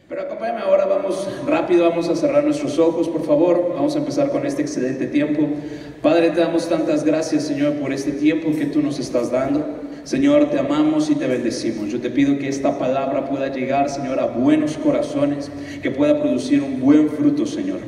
Pero acompáñame ahora, vamos rápido, vamos a cerrar nuestros ojos, por favor. Vamos a empezar con este excelente tiempo. Padre, te damos tantas gracias, Señor, por este tiempo que tú nos estás dando. Señor, te amamos y te bendecimos. Yo te pido que esta palabra pueda llegar, Señor, a buenos corazones, que pueda producir un buen fruto, Señor.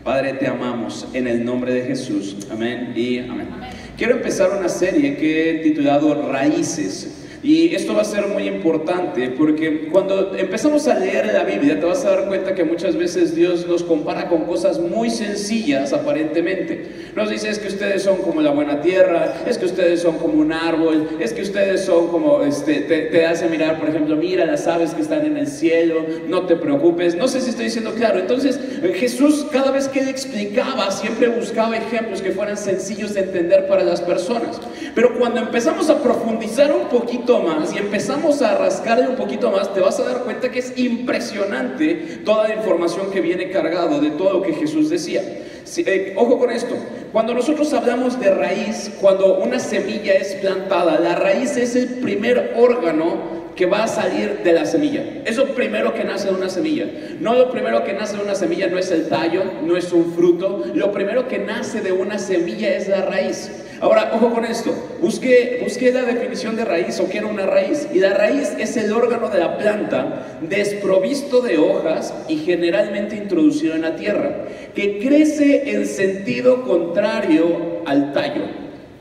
Padre, te amamos en el nombre de Jesús. Amén y amén. Quiero empezar una serie que he titulado Raíces. Y esto va a ser muy importante porque cuando empezamos a leer la Biblia te vas a dar cuenta que muchas veces Dios nos compara con cosas muy sencillas aparentemente. Nos dice: es que ustedes son como la buena tierra, es que ustedes son como un árbol, es que ustedes son como, te hace mirar, por ejemplo, mira las aves que están en el cielo, no te preocupes. No sé si estoy diciendo claro. Entonces Jesús, cada vez que él explicaba, siempre buscaba ejemplos que fueran sencillos de entender para las personas. Pero cuando empezamos a profundizar un poquito más y empezamos a rascarle un poquito más, te vas a dar cuenta que es impresionante toda la información que viene cargado de todo lo que Jesús decía. Sí, ojo con esto. Cuando nosotros hablamos de raíz, cuando una semilla es plantada, la raíz es el primer órgano que va a salir de la semilla. Es lo primero que nace de una semilla. No, lo primero que nace de una semilla no es el tallo, no es un fruto. Lo primero que nace de una semilla es la raíz. Ahora, ojo con esto. Busqué la definición de raíz, o qué era una raíz. Y la raíz es el órgano de la planta desprovisto de hojas y generalmente introducido en la tierra, que crece en sentido contrario al tallo.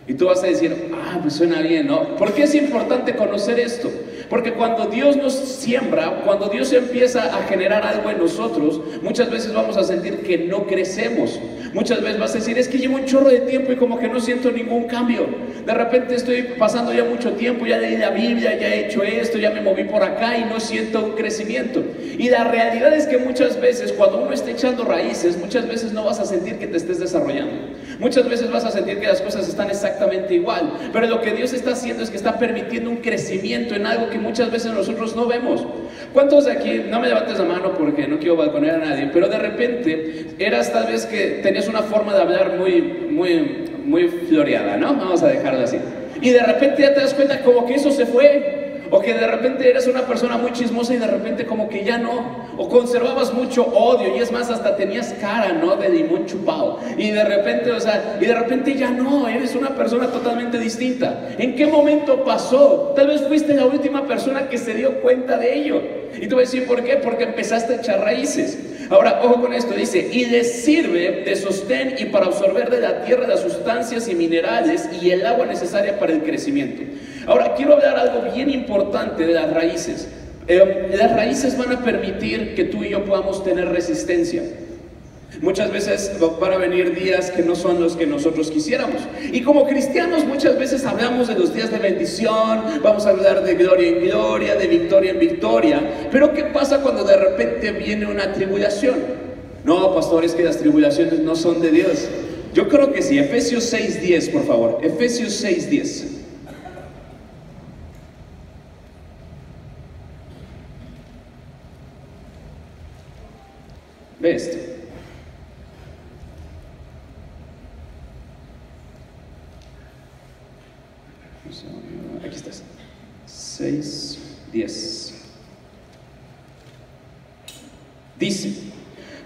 Y tú vas a decir: pues suena bien, ¿no? ¿Por qué es importante conocer esto? Porque cuando Dios nos siembra, cuando Dios empieza a generar algo en nosotros, muchas veces vamos a sentir que no crecemos. Muchas veces vas a decir: es que llevo un chorro de tiempo y como que no siento ningún cambio. De repente estoy pasando ya mucho tiempo, ya leí la Biblia, ya he hecho esto, ya me moví por acá y no siento un crecimiento. Y la realidad es que muchas veces cuando uno está echando raíces, muchas veces no vas a sentir que te estés desarrollando. Muchas veces vas a sentir que las cosas están exactamente igual. Pero lo que Dios está haciendo es que está permitiendo un crecimiento en algo que muchas veces nosotros no vemos. ¿Cuántos de aquí, no me levantes la mano porque no quiero balconear a nadie, pero de repente eras tal vez que tenías una forma de hablar muy floreada, ¿no? Vamos a dejarlo así. Y de repente ya te das cuenta como que eso se fue. O que de repente eres una persona muy chismosa y de repente como que ya no. O conservabas mucho odio y es más, hasta tenías cara, ¿no? De limón chupado. Y de repente ya no, eres una persona totalmente distinta. ¿En qué momento pasó? Tal vez fuiste la última persona que se dio cuenta de ello. Y te voy a decir ¿por qué? Porque empezaste a echar raíces. Ahora, ojo con esto, dice: y les sirve de sostén y para absorber de la tierra las sustancias y minerales y el agua necesaria para el crecimiento. Ahora, quiero hablar algo bien importante de las raíces. Las raíces van a permitir que tú y yo podamos tener resistencia. Muchas veces van a venir días que no son los que nosotros quisiéramos. Y como cristianos muchas veces hablamos de los días de bendición, vamos a hablar de gloria en gloria, de victoria en victoria. Pero ¿qué pasa cuando de repente viene una tribulación? No, pastor, es que las tribulaciones no son de Dios. Yo creo que sí. Efesios 6:10, por favor. Efesios 6:10. Ve esto. Aquí estás. 6:10. Dice: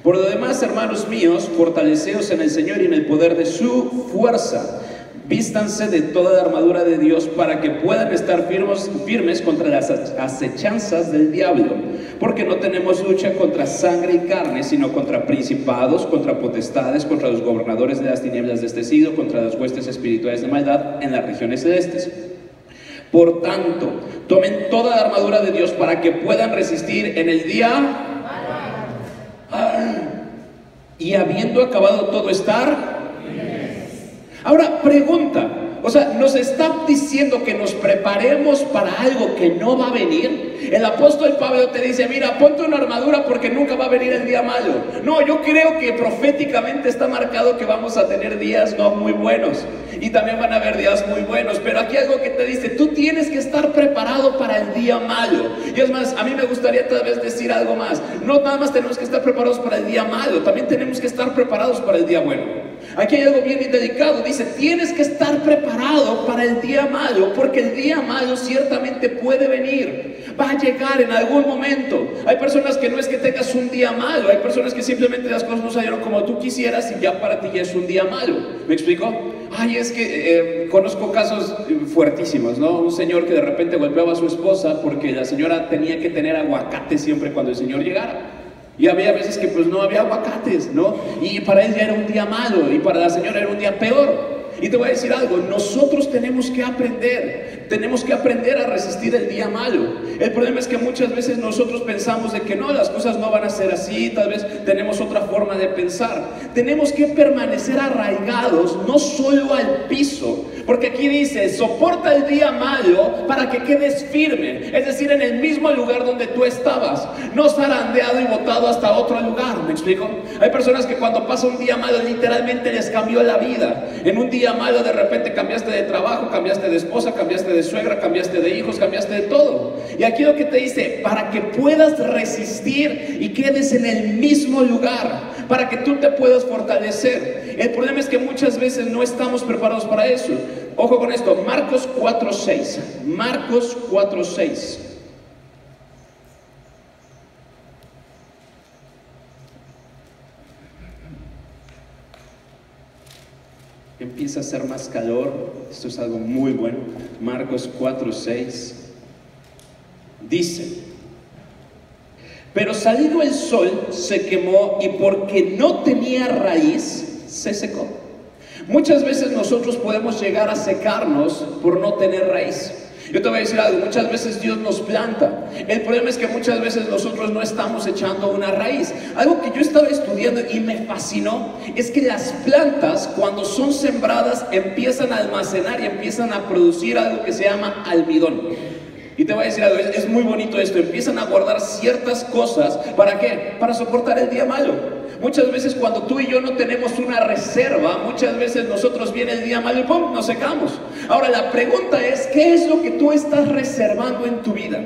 por lo demás, hermanos míos, fortaleceos en el Señor y en el poder de su fuerza. Vístanse de toda la armadura de Dios para que puedan estar firmes contra las acechanzas del diablo. Porque no tenemos lucha contra sangre y carne, sino contra principados, contra potestades, contra los gobernadores de las tinieblas de este siglo, contra las huestes espirituales de maldad en las regiones celestes. Por tanto, tomen toda la armadura de Dios para que puedan resistir en el día. Y habiendo acabado todo, estar. Ahora, pregunta, o sea, ¿nos está diciendo que nos preparemos para algo que no va a venir? El apóstol Pablo te dice: mira, ponte una armadura porque nunca va a venir el día malo. No, yo creo que proféticamente está marcado que vamos a tener días no muy buenos. Y también van a haber días muy buenos. Pero aquí algo que te dice: tú tienes que estar preparado para el día malo. Y es más, a mí me gustaría tal vez decir algo más. No nada más tenemos que estar preparados para el día malo, también tenemos que estar preparados para el día bueno. Aquí hay algo bien delicado. Dice, tienes que estar preparado para el día malo, porque el día malo ciertamente puede venir. Va a llegar en algún momento. Hay personas que no es que tengas un día malo, hay personas que simplemente las cosas no salieron como tú quisieras y ya para ti ya es un día malo. ¿Me explico? Ay, es que conozco casos fuertísimos, ¿no? Un señor que de repente golpeaba a su esposa porque la señora tenía que tener aguacate siempre cuando el señor llegara. Y había veces que pues no había aguacates, ¿no? Y para él ya era un día malo y para la señora era un día peor. Y te voy a decir algo, nosotros tenemos que aprender a resistir el día malo. El problema es que muchas veces nosotros pensamos de que no, las cosas no van a ser así, tal vez tenemos otra forma de pensar. Tenemos que permanecer arraigados, no solo al piso, porque aquí dice, soporta el día malo para que quedes firme, es decir, en el mismo lugar donde tú estabas, no zarandeado y botado hasta otro lugar. ¿Me explico? Hay personas que cuando pasa un día malo literalmente les cambió la vida. En un día malo de repente cambiaste de trabajo, cambiaste de esposa, cambiaste de suegra, cambiaste de hijos, cambiaste de todo. Y aquí lo que te dice, para que puedas resistir y quedes en el mismo lugar, para que tú te puedas fortalecer. El problema es que muchas veces no estamos preparados para eso. Ojo con esto, Marcos 4:6. Marcos 4:6. Empieza a hacer más calor. Esto es algo muy bueno. Marcos 4:6 dice, pero salido el sol se quemó y porque no tenía raíz se secó. Muchas veces nosotros podemos llegar a secarnos por no tener raíz. Yo te voy a decir algo, muchas veces Dios nos planta. El problema es que muchas veces nosotros no estamos echando una raíz. Algo que yo estaba estudiando y me fascinó es que las plantas, cuando son sembradas, empiezan a almacenar y empiezan a producir algo que se llama almidón. Y te voy a decir algo, es muy bonito esto. Empiezan a guardar ciertas cosas. ¿Para qué? Para soportar el día malo. Muchas veces cuando tú y yo no tenemos una reserva, muchas veces nosotros viene el día malo y ¡pum!, nos secamos. Ahora la pregunta es, ¿qué es lo que tú estás reservando en tu vida?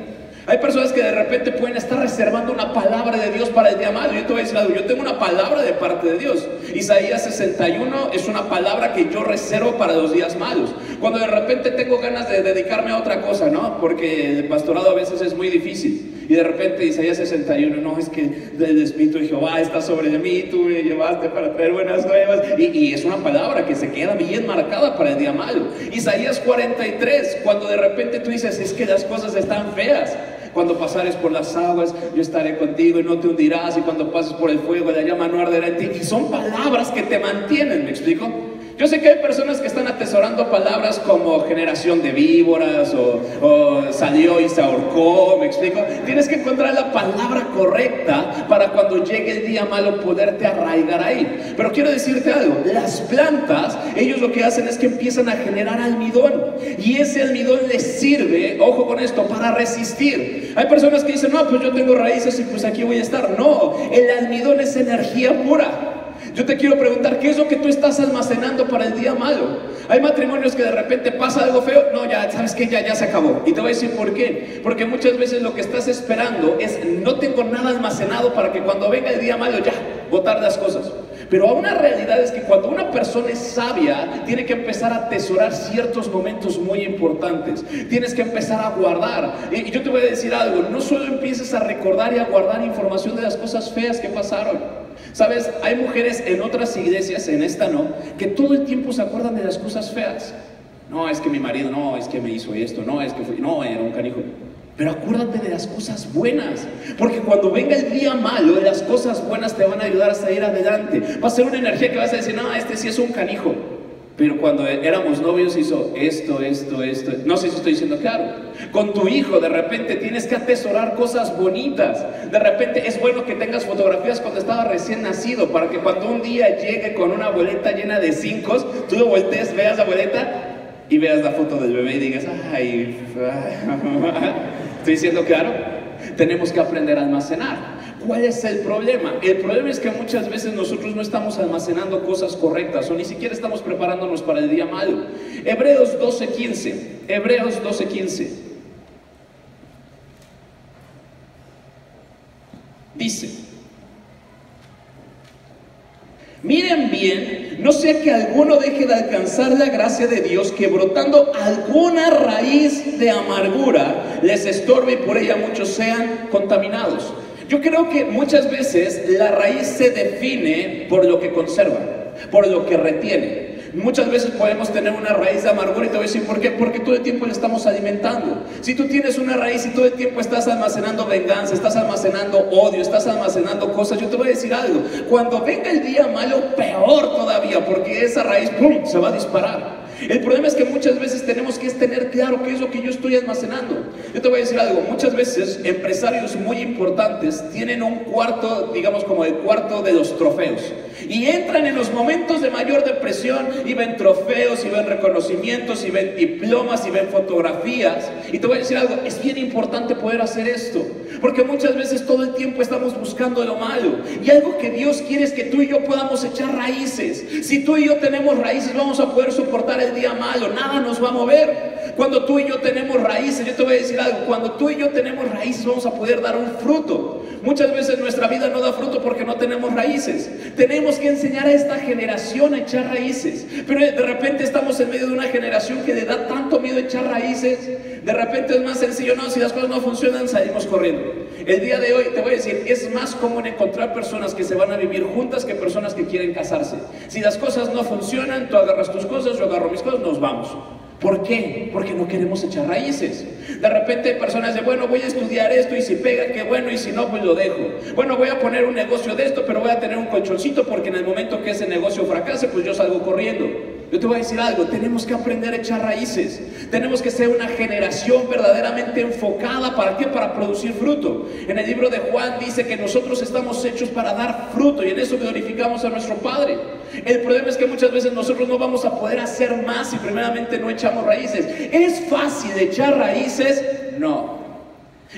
Hay personas que de repente pueden estar reservando una palabra de Dios para el día malo. Yo te voy a decir algo, yo tengo una palabra de parte de Dios. Isaías 61 es una palabra que yo reservo para los días malos. Cuando de repente tengo ganas de dedicarme a otra cosa, ¿no? Porque el pastorado a veces es muy difícil. Y de repente Isaías 61, no, es que el Espíritu de Jehová está sobre mí, tú me llevaste para traer buenas nuevas. Y es una palabra que se queda bien marcada para el día malo. Isaías 43, cuando de repente tú dices, es que las cosas están feas. Cuando pasares por las aguas, yo estaré contigo y no te hundirás. Y cuando pases por el fuego, la llama no arderá en ti. Y son palabras que te mantienen, ¿me explico? Yo sé que hay personas que están atesorando palabras como generación de víboras o salió y se ahorcó, ¿me explico? Tienes que encontrar la palabra correcta para cuando llegue el día malo poderte arraigar ahí. Pero quiero decirte algo, las plantas, ellos lo que hacen es que empiezan a generar almidón y ese almidón les sirve, ojo con esto, para resistir. Hay personas que dicen, no, pues yo tengo raíces y pues aquí voy a estar. No, el almidón es energía pura. Yo te quiero preguntar, ¿qué es lo que tú estás almacenando para el día malo? Hay matrimonios que de repente pasa algo feo, no, ya sabes que ya se acabó. Y te voy a decir por qué. Porque muchas veces lo que estás esperando es, no tengo nada almacenado para que cuando venga el día malo ya, botar las cosas. Pero una realidad es que cuando una persona es sabia, tiene que empezar a atesorar ciertos momentos muy importantes. Tienes que empezar a guardar. Y yo te voy a decir algo, no solo empieces a recordar y a guardar información de las cosas feas que pasaron. ¿Sabes? Hay mujeres en otras iglesias, en esta no, que todo el tiempo se acuerdan de las cosas feas. No, es que mi marido, no, es que me hizo esto, no, es que fue, no, era un canijo. Pero acuérdate de las cosas buenas, porque cuando venga el día malo, las cosas buenas te van a ayudar a salir adelante. Va a ser una energía que vas a decir, no, este sí es un canijo. Pero cuando éramos novios hizo esto. No sé si estoy diciendo claro. Con tu hijo de repente tienes que atesorar cosas bonitas. De repente es bueno que tengas fotografías cuando estaba recién nacido, para que cuando un día llegue con una boleta llena de 5, tú lo voltees, veas la boleta y veas la foto del bebé y digas, ay, ¿estoy diciendo claro? Tenemos que aprender a almacenar. ¿Cuál es el problema? El problema es que muchas veces nosotros no estamos almacenando cosas correctas o ni siquiera estamos preparándonos para el día malo. Hebreos 12:15. Hebreos 12:15. Dice, Miren bien, no sea que alguno deje de alcanzar la gracia de Dios, que brotando alguna raíz de amargura les estorbe y por ella muchos sean contaminados. Yo creo que muchas veces la raíz se define por lo que conserva, por lo que retiene. Muchas veces podemos tener una raíz de amargura y te voy a decir ¿por qué? Porque todo el tiempo le estamos alimentando. Si tú tienes una raíz y todo el tiempo estás almacenando venganza, estás almacenando odio, estás almacenando cosas, yo te voy a decir algo, cuando venga el día malo, peor todavía, porque esa raíz ¡pum!, se va a disparar. El problema es que muchas veces tenemos que tener claro qué es lo que yo estoy almacenando. Yo te voy a decir algo, muchas veces empresarios muy importantes tienen un cuarto, digamos como el cuarto de los trofeos, y entran en los momentos de mayor depresión y ven trofeos, y ven reconocimientos, y ven diplomas, y ven fotografías. Y te voy a decir algo, es bien importante poder hacer esto, porque muchas veces todo el tiempo estamos buscando lo malo, y algo que Dios quiere es que tú y yo podamos echar raíces. Si tú y yo tenemos raíces, vamos a poder soportar el día malo, nada nos va a mover. Cuando tú y yo tenemos raíces, yo te voy a decir algo, cuando tú y yo tenemos raíces vamos a poder dar un fruto. Muchas veces nuestra vida no da fruto porque no tenemos raíces. Tenemos que enseñar a esta generación a echar raíces, pero de repente estamos en medio de una generación que le da tanto miedo echar raíces. De repente es más sencillo, no, si las cosas no funcionan salimos corriendo. El día de hoy te voy a decir, es más común encontrar personas que se van a vivir juntas que personas que quieren casarse. Si las cosas no funcionan, tú agarras tus cosas, yo agarro mis cosas, nos vamos. ¿Por qué? Porque no queremos echar raíces. De repente hay personas de, bueno, voy a estudiar esto y si pega, qué bueno, y si no, pues lo dejo. Bueno, voy a poner un negocio de esto, pero voy a tener un colchoncito porque en el momento que ese negocio fracase, pues yo salgo corriendo. Yo te voy a decir algo, tenemos que aprender a echar raíces. Tenemos que ser una generación verdaderamente enfocada, ¿para qué? Para producir fruto. En el libro de Juan dice que nosotros estamos hechos para dar fruto, y en eso glorificamos a nuestro Padre. El problema es que muchas veces nosotros no vamos a poder hacer más si primeramente no echamos raíces. ¿Es fácil echar raíces? No.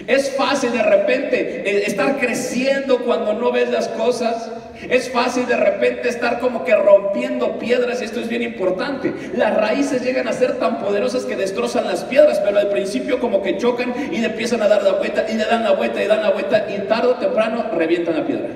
Es fácil de repente estar creciendo cuando no ves las cosas. Es fácil de repente estar como que rompiendo piedras, y esto es bien importante. Las raíces llegan a ser tan poderosas que destrozan las piedras, pero al principio como que chocan y le empiezan a dar la vuelta, y le dan la vuelta, y dan la vuelta, y tarde o temprano revientan la piedra.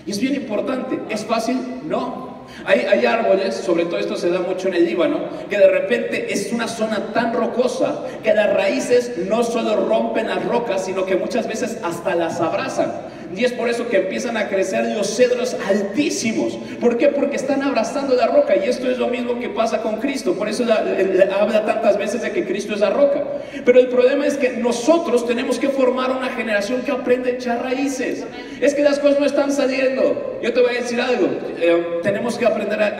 Y es bien importante. ¿Es fácil? No. Hay árboles, sobre todo esto se da mucho en el Líbano, que de repente es una zona tan rocosa que las raíces no solo rompen las rocas, sino que muchas veces hasta las abrazan. Y es por eso que empiezan a crecer los cedros altísimos. ¿Por qué? Porque están abrazando la roca. Y esto es lo mismo que pasa con Cristo. Por eso habla tantas veces de que Cristo es la roca. Pero el problema es que nosotros tenemos que formar una generación que aprende a echar raíces. Es que las cosas no están saliendo. Yo te voy a decir algo, tenemos que aprender a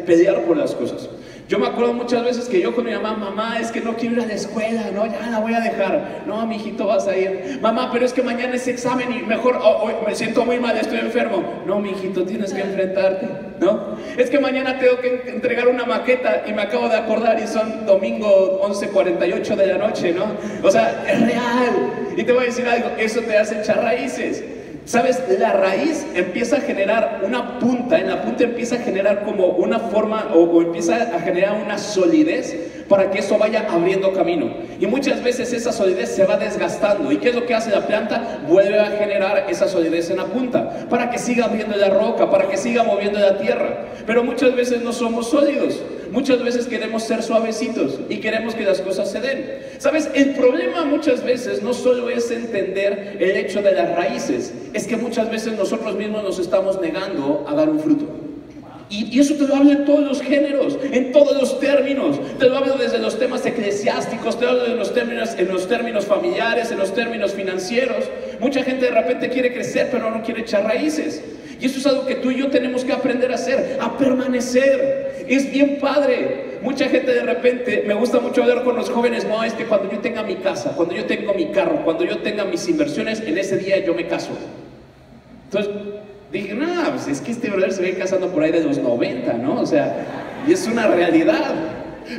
pelear por las cosas. Yo me acuerdo muchas veces que yo con mi mamá, es que no quiero ir a la escuela, no, ya la voy a dejar. No, mijito, vas a ir. Mamá, pero es que mañana es examen y mejor, hoy me siento muy mal, estoy enfermo. No, mijito, tienes que enfrentarte, ¿no? Es que mañana tengo que entregar una maqueta y me acabo de acordar y son domingo 11:48 de la noche, ¿no? O sea, es real. Y te voy a decir algo, eso te hace echar raíces. ¿Sabes? La raíz empieza a generar una punta, en la punta empieza a generar como una forma o empieza a generar una solidez para que eso vaya abriendo camino. Y muchas veces esa solidez se va desgastando. ¿Y qué es lo que hace la planta? Vuelve a generar esa solidez en la punta para que siga abriendo la roca, para que siga moviendo la tierra. Pero muchas veces no somos sólidos. Muchas veces queremos ser suavecitos y queremos que las cosas se den. ¿Sabes? El problema muchas veces no solo es entender el hecho de las raíces, es que muchas veces nosotros mismos nos estamos negando a dar un fruto. Y eso te lo hablo en todos los géneros, en todos los términos. Te lo hablo desde los temas eclesiásticos, te lo hablo en los términos familiares, en los términos financieros. Mucha gente de repente quiere crecer, pero no quiere echar raíces. Y eso es algo que tú y yo tenemos que aprender a hacer, a permanecer. Es bien padre. Mucha gente de repente, me gusta mucho hablar con los jóvenes, no, es que cuando yo tenga mi casa, cuando yo tenga mi carro, cuando yo tenga mis inversiones, en ese día yo me caso. Entonces dije, no, pues es que este brother se viene casando por ahí de los 90, ¿no? O sea, y es una realidad.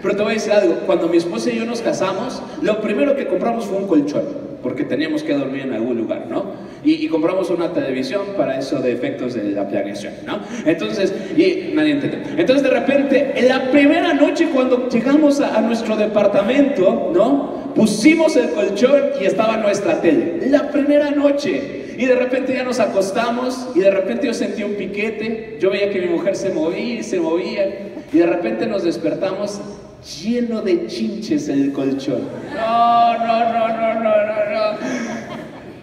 Pero te voy a decir algo, cuando mi esposa y yo nos casamos, lo primero que compramos fue un colchón, porque teníamos que dormir en algún lugar, ¿no? Y compramos una televisión para eso de efectos de la planeación, ¿no? Entonces, y nadie entendió. Entonces de repente, en la primera noche cuando llegamos a nuestro departamento, ¿no? Pusimos el colchón y estaba nuestra tele. La primera noche. Y de repente ya nos acostamos y de repente yo sentí un piquete, yo veía que mi mujer se movía y se movía y de repente nos despertamos lleno de chinches el colchón. No, no, no, no, no, no, no.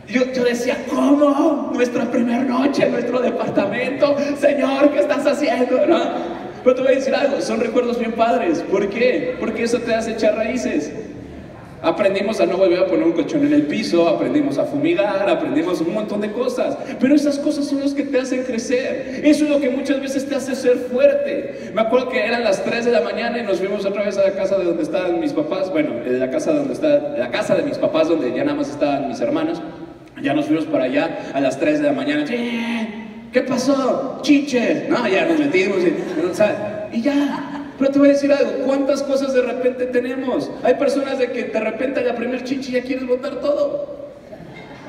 Yo decía, ¿cómo? Nuestra primera noche en nuestro departamento. Señor, ¿qué estás haciendo? ¿No? Pero te voy a decir algo, son recuerdos bien padres. ¿Por qué? Porque eso te hace echar raíces. Aprendimos a no volver a poner un colchón en el piso, aprendimos a fumigar, aprendimos un montón de cosas. Pero esas cosas son las que te hacen crecer. Eso es lo que muchas veces te hace ser fuerte. Me acuerdo que eran las 3 de la mañana y nos fuimos otra vez a la casa de donde estaban mis papás. Bueno, la casa de mis papás, donde ya nada más estaban mis hermanos. Ya nos fuimos para allá a las 3 de la mañana. ¿Qué pasó? Chiche. No, ya nos metimos y ya. Pero te voy a decir algo, ¿cuántas cosas de repente tenemos? Hay personas de que de repente a la primer chichi ya quieres botar todo.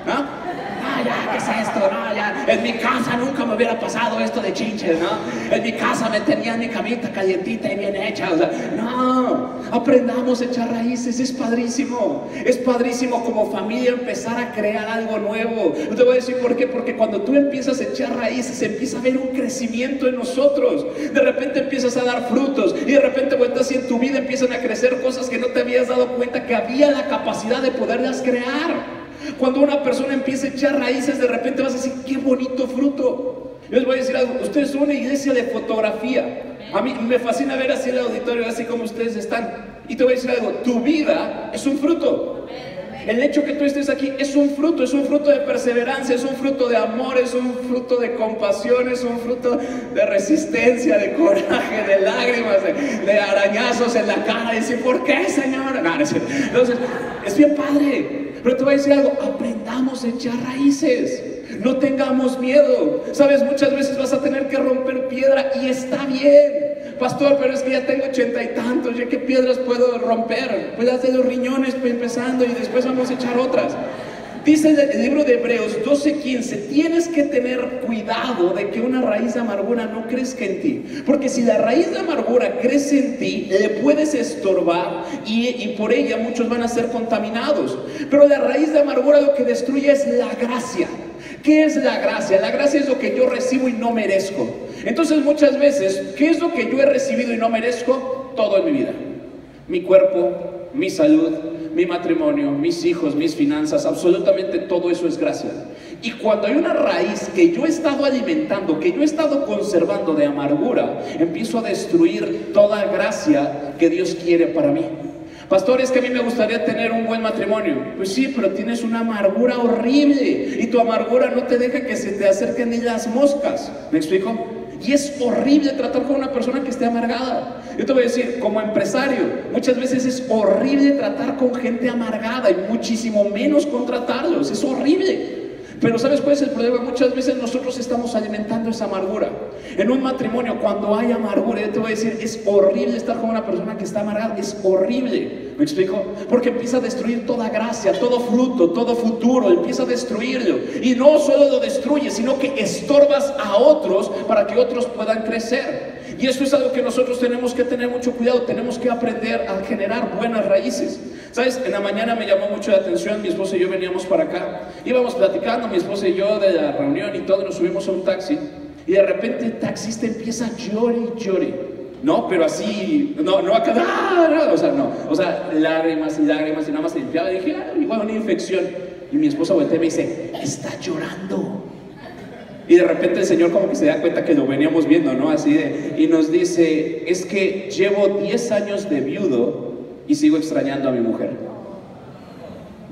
¿No? No, ya, ¿qué es esto? No, ya, en mi casa nunca me hubiera pasado esto de chinches, ¿no? En mi casa me tenían mi camita calientita y bien hecha, o sea, no, aprendamos a echar raíces, es padrísimo como familia empezar a crear algo nuevo. Te voy a decir por qué, porque cuando tú empiezas a echar raíces, empieza a haber un crecimiento en nosotros, de repente empiezas a dar frutos, y de repente vueltas y en tu vida empiezan a crecer cosas que no te habías dado cuenta que había la capacidad de poderlas crear. Cuando una persona empieza a echar raíces, de repente vas a decir, qué bonito fruto. Yo les voy a decir algo, ustedes son una iglesia de fotografía. A mí me fascina ver así el auditorio, así como ustedes están. Y te voy a decir algo, tu vida es un fruto. El hecho que tú estés aquí es un fruto de perseverancia, es un fruto de amor, es un fruto de compasión, es un fruto de resistencia, de coraje, de lágrimas, de arañazos en la cara. Y decir, ¿por qué, Señor? No, entonces, es bien padre. Pero te voy a decir algo, aprendamos a echar raíces. No tengamos miedo. Sabes, muchas veces vas a tener que romper piedra y está bien. Pastor, pero es que ya tengo 80 y tantos, ¿ya qué piedras puedo romper? Pues las de los riñones empezando y después vamos a echar otras. Dice el libro de Hebreos 12:15, tienes que tener cuidado de que una raíz de amargura no crezca en ti. Porque si la raíz de amargura crece en ti, le puedes estorbar y por ella muchos van a ser contaminados. Pero la raíz de amargura lo que destruye es la gracia. ¿Qué es la gracia? La gracia es lo que yo recibo y no merezco. Entonces muchas veces, ¿qué es lo que yo he recibido y no merezco? Todo en mi vida. Mi cuerpo, mi salud, mi matrimonio, mis hijos, mis finanzas, absolutamente todo eso es gracia. Y cuando hay una raíz que yo he estado alimentando, que yo he estado conservando de amargura, empiezo a destruir toda gracia que Dios quiere para mí. Pastor, es que a mí me gustaría tener un buen matrimonio. Pues sí, pero tienes una amargura horrible y tu amargura no te deja que se te acerquen ni las moscas. ¿Me explico? Y es horrible tratar con una persona que esté amargada. Yo te voy a decir, como empresario, muchas veces es horrible tratar con gente amargada y muchísimo menos contratarlos. Es horrible. Pero ¿sabes cuál es el problema? Muchas veces nosotros estamos alimentando esa amargura. En un matrimonio, cuando hay amargura, yo te voy a decir, es horrible estar con una persona que está amargada. Es horrible. ¿Me explico? Porque empieza a destruir toda gracia, todo fruto, todo futuro. Empieza a destruirlo. Y no solo lo destruye, sino que estorbas a otros para que otros puedan crecer. Y eso es algo que nosotros tenemos que tener mucho cuidado. Tenemos que aprender a generar buenas raíces. ¿Sabes? En la mañana me llamó mucho la atención. Mi esposa y yo veníamos para acá. Íbamos platicando, mi esposa y yo, de la reunión y todo. Nos subimos a un taxi. Y de repente el taxista empieza a llorar y llorar. No, pero así, no acá, no, o sea, lágrimas y lágrimas y nada más se limpiaba. Y dije, igual una infección. Y mi esposa voltea y me dice, está llorando. Y de repente el Señor como que se da cuenta que lo veníamos viendo, ¿no? Así y nos dice, es que llevo 10 años de viudo y sigo extrañando a mi mujer.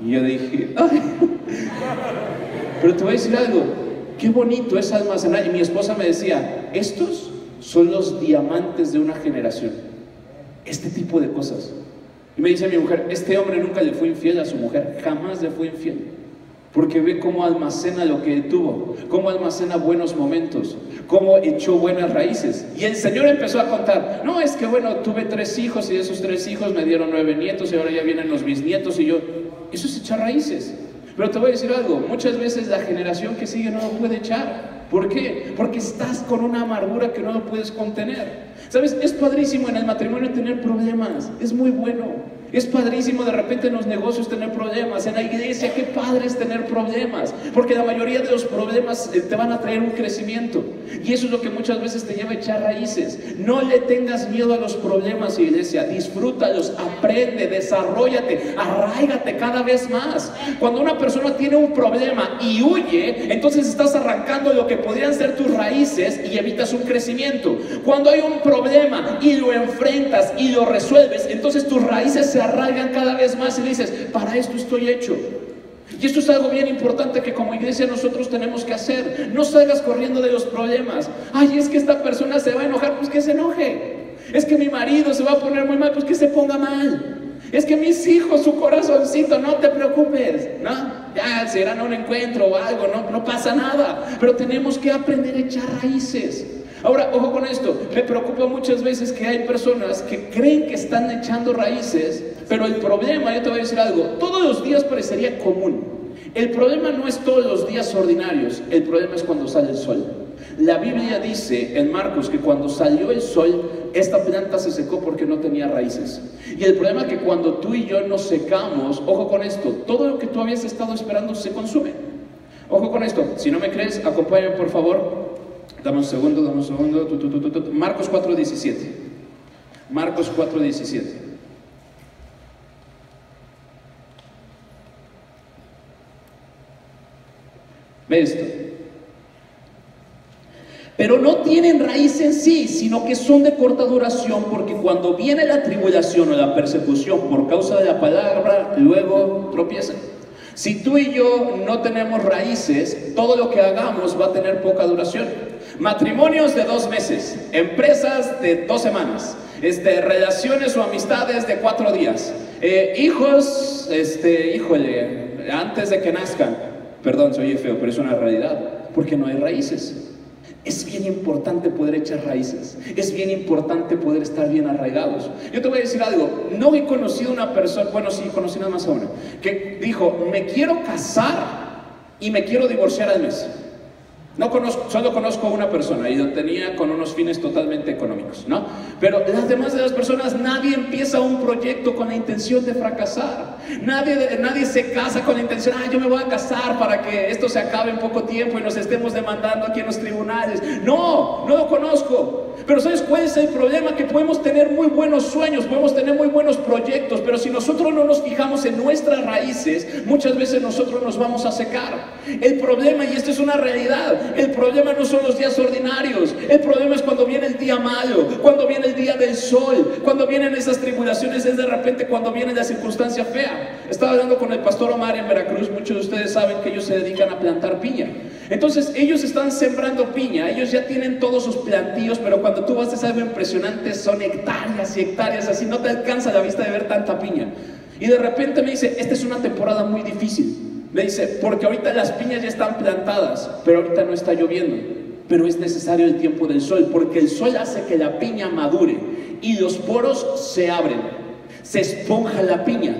Y yo dije, ay. Pero te voy a decir algo, qué bonito es almacenar. Y mi esposa me decía, estos son los diamantes de una generación. Este tipo de cosas. Y me dice mi mujer, este hombre nunca le fue infiel a su mujer, jamás le fue infiel. Porque ve cómo almacena lo que tuvo, cómo almacena buenos momentos, cómo echó buenas raíces. Y el Señor empezó a contar, no, es que bueno, tuve 3 hijos y de esos 3 hijos me dieron 9 nietos y ahora ya vienen los bisnietos y yo, eso es echar raíces. Pero te voy a decir algo, muchas veces la generación que sigue no lo puede echar. ¿Por qué? Porque estás con una amargura que no lo puedes contener. ¿Sabes? Es padrísimo en el matrimonio tener problemas, es muy bueno. Es padrísimo de repente en los negocios tener problemas, en la iglesia, qué padre es tener problemas, porque la mayoría de los problemas te van a traer un crecimiento, y eso es lo que muchas veces te lleva a echar raíces. No le tengas miedo a los problemas, iglesia, disfrútalos, aprende, desarróllate, arráigate cada vez más. Cuando una persona tiene un problema y huye, entonces estás arrancando lo que podrían ser tus raíces y evitas un crecimiento. Cuando hay un problema y lo enfrentas y lo resuelves, entonces tus raíces se arraigan cada vez más y dices, para esto estoy hecho. Y esto es algo bien importante que como iglesia nosotros tenemos que hacer. No salgas corriendo de los problemas. Ay, es que esta persona se va a enojar, pues que se enoje. Es que mi marido se va a poner muy mal, pues que se ponga mal. Es que mis hijos, su corazoncito, no te preocupes, ¿no? Ya serán un encuentro o algo, no pasa nada. Pero tenemos que aprender a echar raíces. Ahora, ojo con esto, me preocupa muchas veces que hay personas que creen que están echando raíces, pero el problema, yo te voy a decir algo, todos los días parecería común. El problema no es todos los días ordinarios, el problema es cuando sale el sol. La Biblia dice en Marcos que cuando salió el sol, esta planta se secó porque no tenía raíces. Y el problema es que cuando tú y yo nos secamos, ojo con esto, todo lo que tú habías estado esperando se consume. Ojo con esto, si no me crees, acompáñame por favor. Dame un segundo. Marcos 4:17. Marcos 4:17. Ve esto. Pero no tienen raíz en sí, sino que son de corta duración, porque cuando viene la tribulación o la persecución por causa de la palabra, luego tropiezan. Si tú y yo no tenemos raíces, todo lo que hagamos va a tener poca duración. Matrimonios de 2 meses, empresas de 2 semanas, relaciones o amistades de 4 días, hijos, híjole, antes de que nazcan. Perdón, se oye feo, pero es una realidad, porque no hay raíces. Es bien importante poder echar raíces, es bien importante poder estar bien arraigados. Yo te voy a decir algo, no he conocido una persona, bueno sí, conocí nada más a una, que dijo, me quiero casar y me quiero divorciar al mes. No conozco, solo conozco a una persona y lo tenía con unos fines totalmente económicos, ¿no? Pero las demás de las personas, nadie empieza un proyecto con la intención de fracasar. Nadie se casa con la intención, yo me voy a casar para que esto se acabe en poco tiempo y nos estemos demandando aquí en los tribunales. No lo conozco. Pero ¿sabes cuál es el problema? Que podemos tener muy buenos sueños, podemos tener muy buenos proyectos, pero si nosotros no nos fijamos en nuestras raíces, muchas veces nosotros nos vamos a secar. El problema, y esto es una realidad, el problema no son los días ordinarios, el problema es cuando viene el día malo, cuando viene el día del sol, cuando vienen esas tribulaciones, es de repente cuando viene la circunstancia fea. Estaba hablando con el pastor Omar en Veracruz, muchos de ustedes saben que ellos se dedican a plantar piña. Entonces ellos están sembrando piña, ellos ya tienen todos sus plantíos, pero cuando tú vas a algo impresionante, son hectáreas y hectáreas, así no te alcanza la vista de ver tanta piña. Y de repente me dice, esta es una temporada muy difícil. Me dice, porque ahorita las piñas ya están plantadas, pero ahorita no está lloviendo. Pero es necesario el tiempo del sol, porque el sol hace que la piña madure y los poros se abren, se esponja la piña.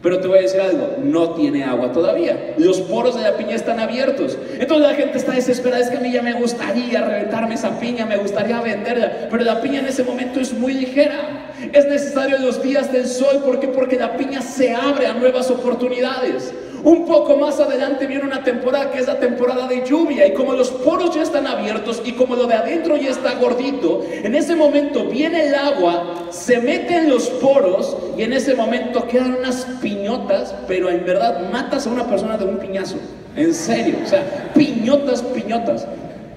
Pero te voy a decir algo, no tiene agua todavía. Los poros de la piña están abiertos. Entonces la gente está desesperada, es que a mí ya me gustaría reventarme esa piña, me gustaría venderla, pero la piña en ese momento es muy ligera. Es necesario los días del sol, ¿por qué? Porque la piña se abre a nuevas oportunidades. Un poco más adelante viene una temporada que es la temporada de lluvia, y como los poros ya están abiertos y como lo de adentro ya está gordito, en ese momento viene el agua, se mete en los poros y en ese momento quedan unas piñotas, pero en verdad matas a una persona de un piñazo, en serio, o sea, piñotas.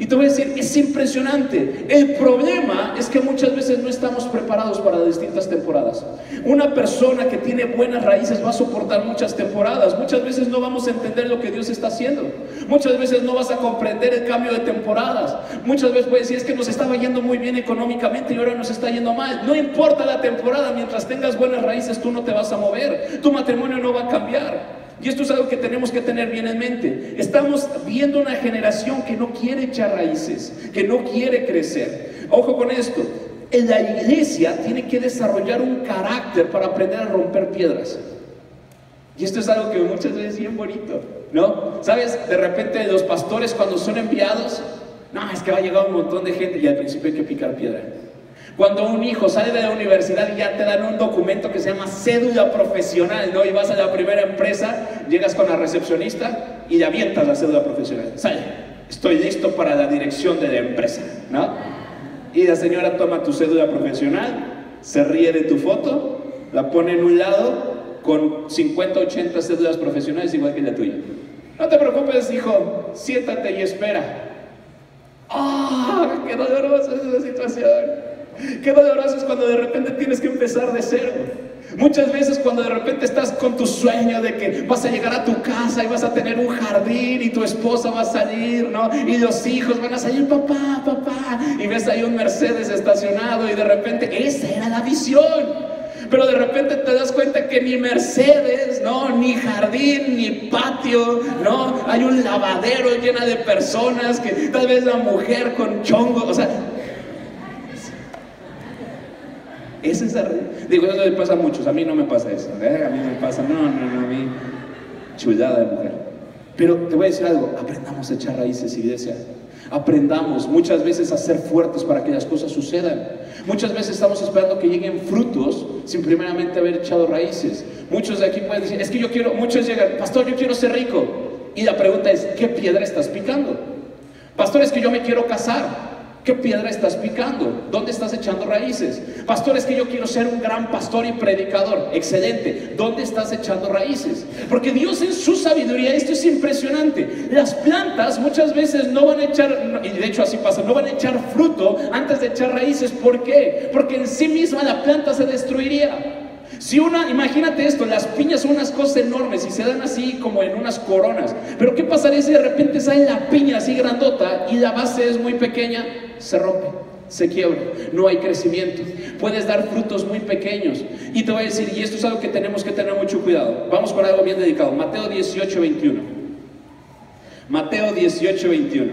Y te voy a decir, es impresionante. El problema es que muchas veces no estamos preparados para distintas temporadas. Una persona que tiene buenas raíces va a soportar muchas temporadas. Muchas veces no vamos a entender lo que Dios está haciendo. Muchas veces no vas a comprender el cambio de temporadas. Muchas veces puedes decir, es que nos estaba yendo muy bien económicamente y ahora nos está yendo mal. No importa la temporada, mientras tengas buenas raíces, tú no te vas a mover. Tu matrimonio no va a cambiar. Y esto es algo que tenemos que tener bien en mente. Estamos viendo una generación que no quiere echar raíces, que no quiere crecer. Ojo con esto, la iglesia tiene que desarrollar un carácter para aprender a romper piedras. Y esto es algo que muchas veces es bien bonito, ¿no? ¿Sabes? De repente los pastores cuando son enviados, no, es que va a llegar un montón de gente y al principio hay que picar piedra. Cuando un hijo sale de la universidad y ya te dan un documento que se llama cédula profesional, ¿no? Y vas a la primera empresa, llegas con la recepcionista y le avientas la cédula profesional. Sale, estoy listo para la dirección de la empresa, ¿no? Y la señora toma tu cédula profesional, se ríe de tu foto, la pone en un lado con 50, 80 cédulas profesionales igual que la tuya. No te preocupes, hijo, siéntate y espera. ¡Ah! ¡Qué dolorosa es esa situación! Qué doloroso es cuando de repente tienes que empezar de cero. Muchas veces cuando de repente estás con tu sueño de que vas a llegar a tu casa y vas a tener un jardín y tu esposa va a salir, ¿no? Y los hijos van a salir, papá, papá, y ves ahí un Mercedes estacionado y de repente esa era la visión. Pero de repente te das cuenta que ni Mercedes, ¿no? Ni jardín, ni patio, ¿no? Hay un lavadero lleno de personas, que tal vez la mujer con chongo, o sea... Es esa... Digo, eso le pasa a muchos, a mí no me pasa eso, ¿eh? A mí me pasa, no, a mí... Chulada de mujer. Pero te voy a decir algo, aprendamos a echar raíces, iglesia. Aprendamos muchas veces a ser fuertes para que las cosas sucedan. Muchas veces estamos esperando que lleguen frutos sin primeramente haber echado raíces. Muchos de aquí pueden decir, es que yo quiero, muchos llegan, pastor, yo quiero ser rico. Y la pregunta es, ¿qué piedra estás picando? Pastor, es que yo me quiero casar. ¿Qué piedra estás picando? ¿Dónde estás echando raíces? Pastor, es que yo quiero ser un gran pastor y predicador. Excelente. ¿Dónde estás echando raíces? Porque Dios en su sabiduría, esto es impresionante. Las plantas muchas veces no van a echar, y de hecho así pasa, no van a echar fruto antes de echar raíces. ¿Por qué? Porque en sí misma la planta se destruiría. Si imagínate esto, las piñas son unas cosas enormes y se dan así como en unas coronas. Pero ¿qué pasaría si de repente sale la piña así grandota y la base es muy pequeña? Se rompe, se quiebra, no hay crecimiento. Puedes dar frutos muy pequeños. Y te voy a decir, y esto es algo que tenemos que tener mucho cuidado. Vamos con algo bien dedicado. Mateo 18, 21. Mateo 18, 21.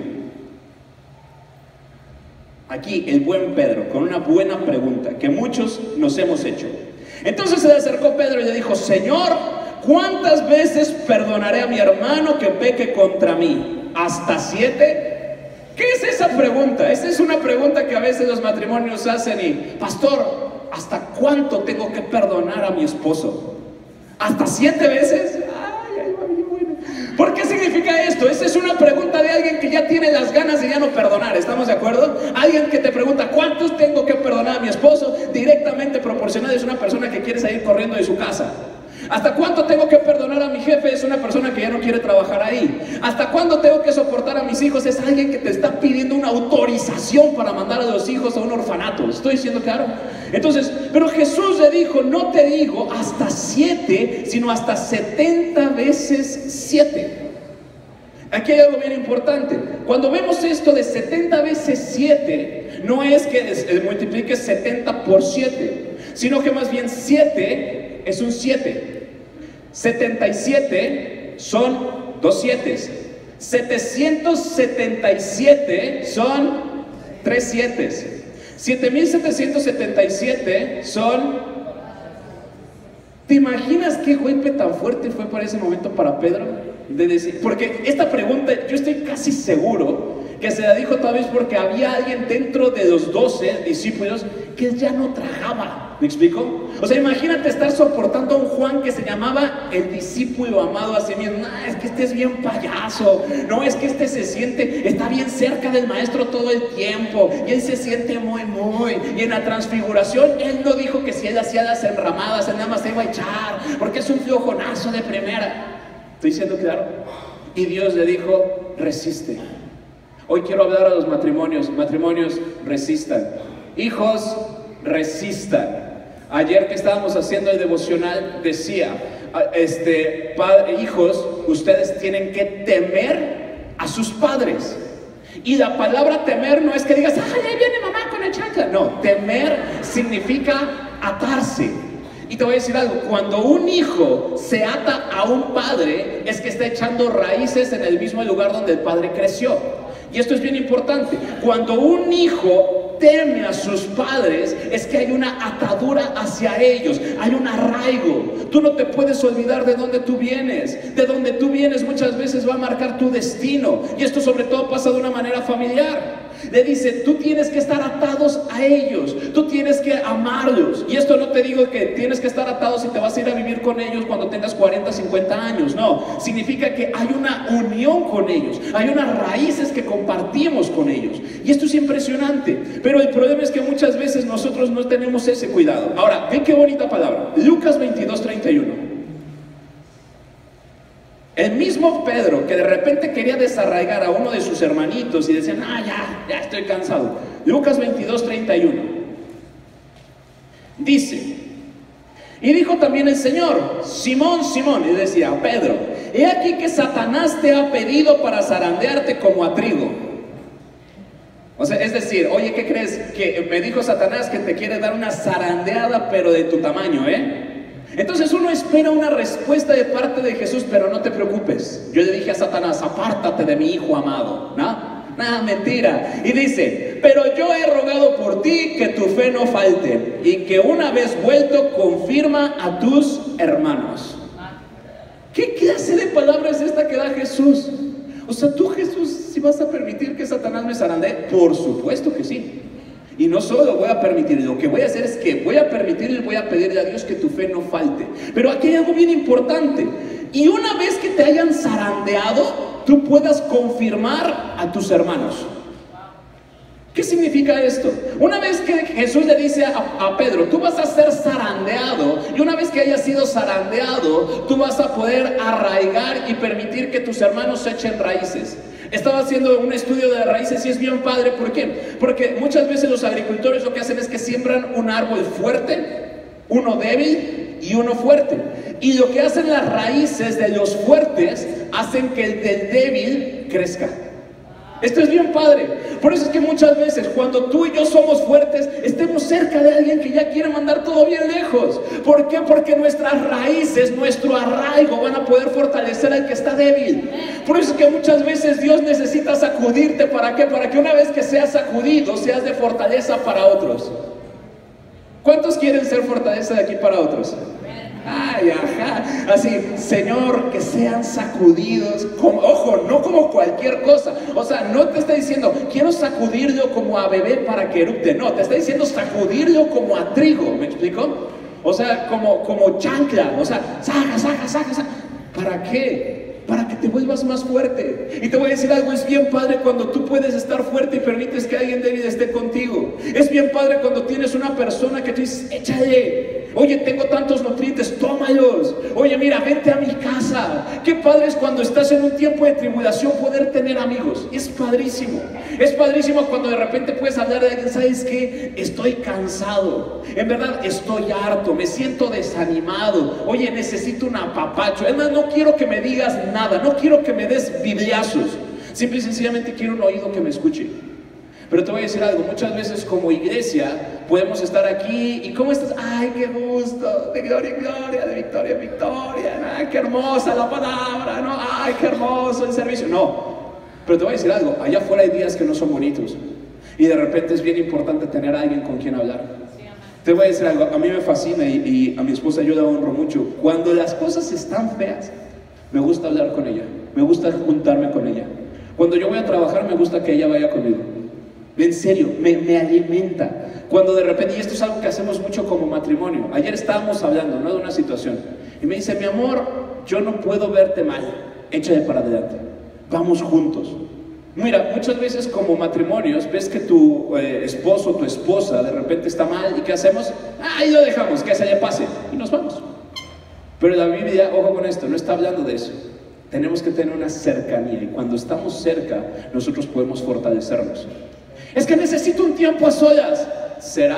Aquí el buen Pedro, con una buena pregunta que muchos nos hemos hecho. Entonces se le acercó Pedro y le dijo, Señor, ¿cuántas veces perdonaré a mi hermano que peque contra mí? ¿Hasta 7? ¿Qué es esa pregunta? Esa es una pregunta que a veces los matrimonios hacen y, pastor, ¿hasta cuánto tengo que perdonar a mi esposo? ¿Hasta 7 veces? ¿Por qué significa esto? Esa es una pregunta de alguien que ya tiene las ganas de ya no perdonar, ¿estamos de acuerdo? Alguien que te pregunta, ¿cuántos tengo que perdonar a mi esposo? Directamente proporcional es una persona que quiere salir corriendo de su casa. ¿Hasta cuánto tengo que perdonar a mi jefe? Es una persona que ya no quiere trabajar ahí. ¿Hasta cuándo tengo que soportar a mis hijos? Es alguien que te está pidiendo una autorización para mandar a los hijos a un orfanato. ¿Estoy diciendo claro? Entonces, pero Jesús le dijo, no te digo hasta 7, sino hasta 70 veces 7. Aquí hay algo bien importante. Cuando vemos esto de 70 veces 7, no es que multipliques 70 por 7, sino que más bien 7 es un 7. 77 son 2 7. 777 son 3 7. 7777 son... ¿Te imaginas qué golpe tan fuerte fue para ese momento para Pedro? De decir, porque esta pregunta yo estoy casi seguro que se la dijo tal vez porque había alguien dentro de los 12 discípulos que ya no tragaba. ¿Me explico? O sea, imagínate estar soportando a un Juan que se llamaba el discípulo amado a sí mismo. No, es que este es bien payaso. No, es que este está bien cerca del maestro todo el tiempo. Y él se siente muy. Y en la transfiguración, él no dijo que si él hacía las enramadas, él nada más se iba a echar, porque es un flojonazo de primera. ¿Estoy diciendo claro? Y Dios le dijo, resiste. Hoy quiero hablar a los matrimonios. Matrimonios, resistan. Hijos, resistan. Ayer que estábamos haciendo el devocional decía, hijos, ustedes tienen que temer a sus padres. Y la palabra temer no es que digas, ¡ay, ahí viene mamá con el chancla! No, temer significa atarse. Y te voy a decir algo, cuando un hijo se ata a un padre, es que está echando raíces en el mismo lugar donde el padre creció. Y esto es bien importante. Cuando un hijo teme a sus padres es que hay una atadura hacia ellos, hay un arraigo. Tú no te puedes olvidar de dónde tú vienes. De dónde tú vienes muchas veces va a marcar tu destino, y esto sobre todo pasa de una manera familiar. Le dice, tú tienes que estar atados a ellos, tú tienes que amarlos. Y esto no te digo que tienes que estar atados y te vas a ir a vivir con ellos cuando tengas 40, 50 años. No, significa que hay una unión con ellos, hay unas raíces que compartimos con ellos. Y esto es impresionante, pero el problema es que muchas veces nosotros no tenemos ese cuidado. Ahora, ve qué bonita palabra, Lucas 22:31. El mismo Pedro, que de repente quería desarraigar a uno de sus hermanitos y decían, ya estoy cansado. Lucas 22:31 dice, y dijo también el Señor, Simón, Simón, y decía a Pedro, he aquí que Satanás te ha pedido para zarandearte como a trigo. O sea, es decir, oye, ¿qué crees? Que me dijo Satanás que te quiere dar una zarandeada, pero de tu tamaño, Entonces uno espera una respuesta de parte de Jesús, pero no te preocupes. Yo le dije a Satanás, apártate de mi hijo amado, ¿no? Nada, mentira. Y dice, pero yo he rogado por ti que tu fe no falte, y que una vez vuelto confirma a tus hermanos. ¿Qué clase de palabra es esta que da Jesús? O sea, tú, Jesús, ¿sí vas a permitir que Satanás me zarandee? Por supuesto que sí. Y no solo voy a permitir, lo que voy a hacer es que voy a permitir y voy a pedirle a Dios que tu fe no falte. Pero aquí hay algo bien importante. Y una vez que te hayan zarandeado, tú puedas confirmar a tus hermanos. ¿Qué significa esto? Una vez que Jesús le dice a Pedro, tú vas a ser zarandeado, y una vez que hayas sido zarandeado, tú vas a poder arraigar y permitir que tus hermanos echen raíces. Estaba haciendo un estudio de raíces y es bien padre. ¿Por qué? Porque muchas veces los agricultores lo que hacen es que siembran un árbol fuerte, uno débil y uno fuerte. Y lo que hacen las raíces de los fuertes hacen que el del débil crezca. Esto es bien padre. Por eso es que muchas veces cuando tú y yo somos fuertes, estemos cerca de alguien que ya quiere mandar todo bien lejos. ¿Por qué? Porque nuestras raíces, nuestro arraigo van a poder fortalecer al que está débil. Por eso es que muchas veces Dios necesita sacudirte. ¿Para qué? Para que una vez que seas sacudido, seas de fortaleza para otros. ¿Cuántos quieren ser fortaleza de aquí para otros? Ay, ajá, así, Señor, que sean sacudidos, ojo, no como cualquier cosa. O sea, no te está diciendo, quiero sacudirlo como a bebé para que erupte. No, te está diciendo sacudirlo como a trigo, ¿me explico? O sea, como chancla, o sea, saca. ¿Para qué? Para que te vuelvas más fuerte. Y te voy a decir algo, es bien padre cuando tú puedes estar fuerte y permites que alguien débil esté contigo. Es bien padre cuando tienes una persona que tú dices, échale. Oye, tengo tantos nutrientes, tómalos. Oye, mira, vente a mi casa. Qué padre es cuando estás en un tiempo de tribulación poder tener amigos. Es padrísimo. Es padrísimo cuando de repente puedes hablar de alguien, ¿sabes qué? Estoy cansado. En verdad, estoy harto. Me siento desanimado. Oye, necesito un apapacho. Es más, no quiero que me digas nada. No quiero que me des bibliazos. Simple y sencillamente quiero un oído que me escuche. Pero te voy a decir algo, muchas veces como iglesia podemos estar aquí y ¿cómo estás? ¡Ay, qué gusto! De gloria en gloria, de victoria en victoria. ¡Ay, qué hermosa la palabra! ¿No? ¡Ay, qué hermoso el servicio! No, pero te voy a decir algo, allá afuera hay días que no son bonitos y de repente es bien importante tener a alguien con quien hablar. Te voy a decir algo, a mí me fascina y a mi esposa yo la honro mucho. Cuando las cosas están feas, me gusta hablar con ella, me gusta juntarme con ella. Cuando yo voy a trabajar, me gusta que ella vaya conmigo. En serio, me alimenta. Cuando de repente, y esto es algo que hacemos mucho como matrimonio. Ayer estábamos hablando, ¿no?, de una situación. Y me dice, mi amor, yo no puedo verte mal. Échale para adelante. Vamos juntos. Mira, muchas veces como matrimonios, ves que tu esposo o tu esposa de repente está mal. ¿Y qué hacemos? Ahí lo dejamos, que se le pase. Y nos vamos. Pero la Biblia, ojo con esto, no está hablando de eso. Tenemos que tener una cercanía. Y cuando estamos cerca, nosotros podemos fortalecernos. Es que necesito un tiempo a solas. ¿Será?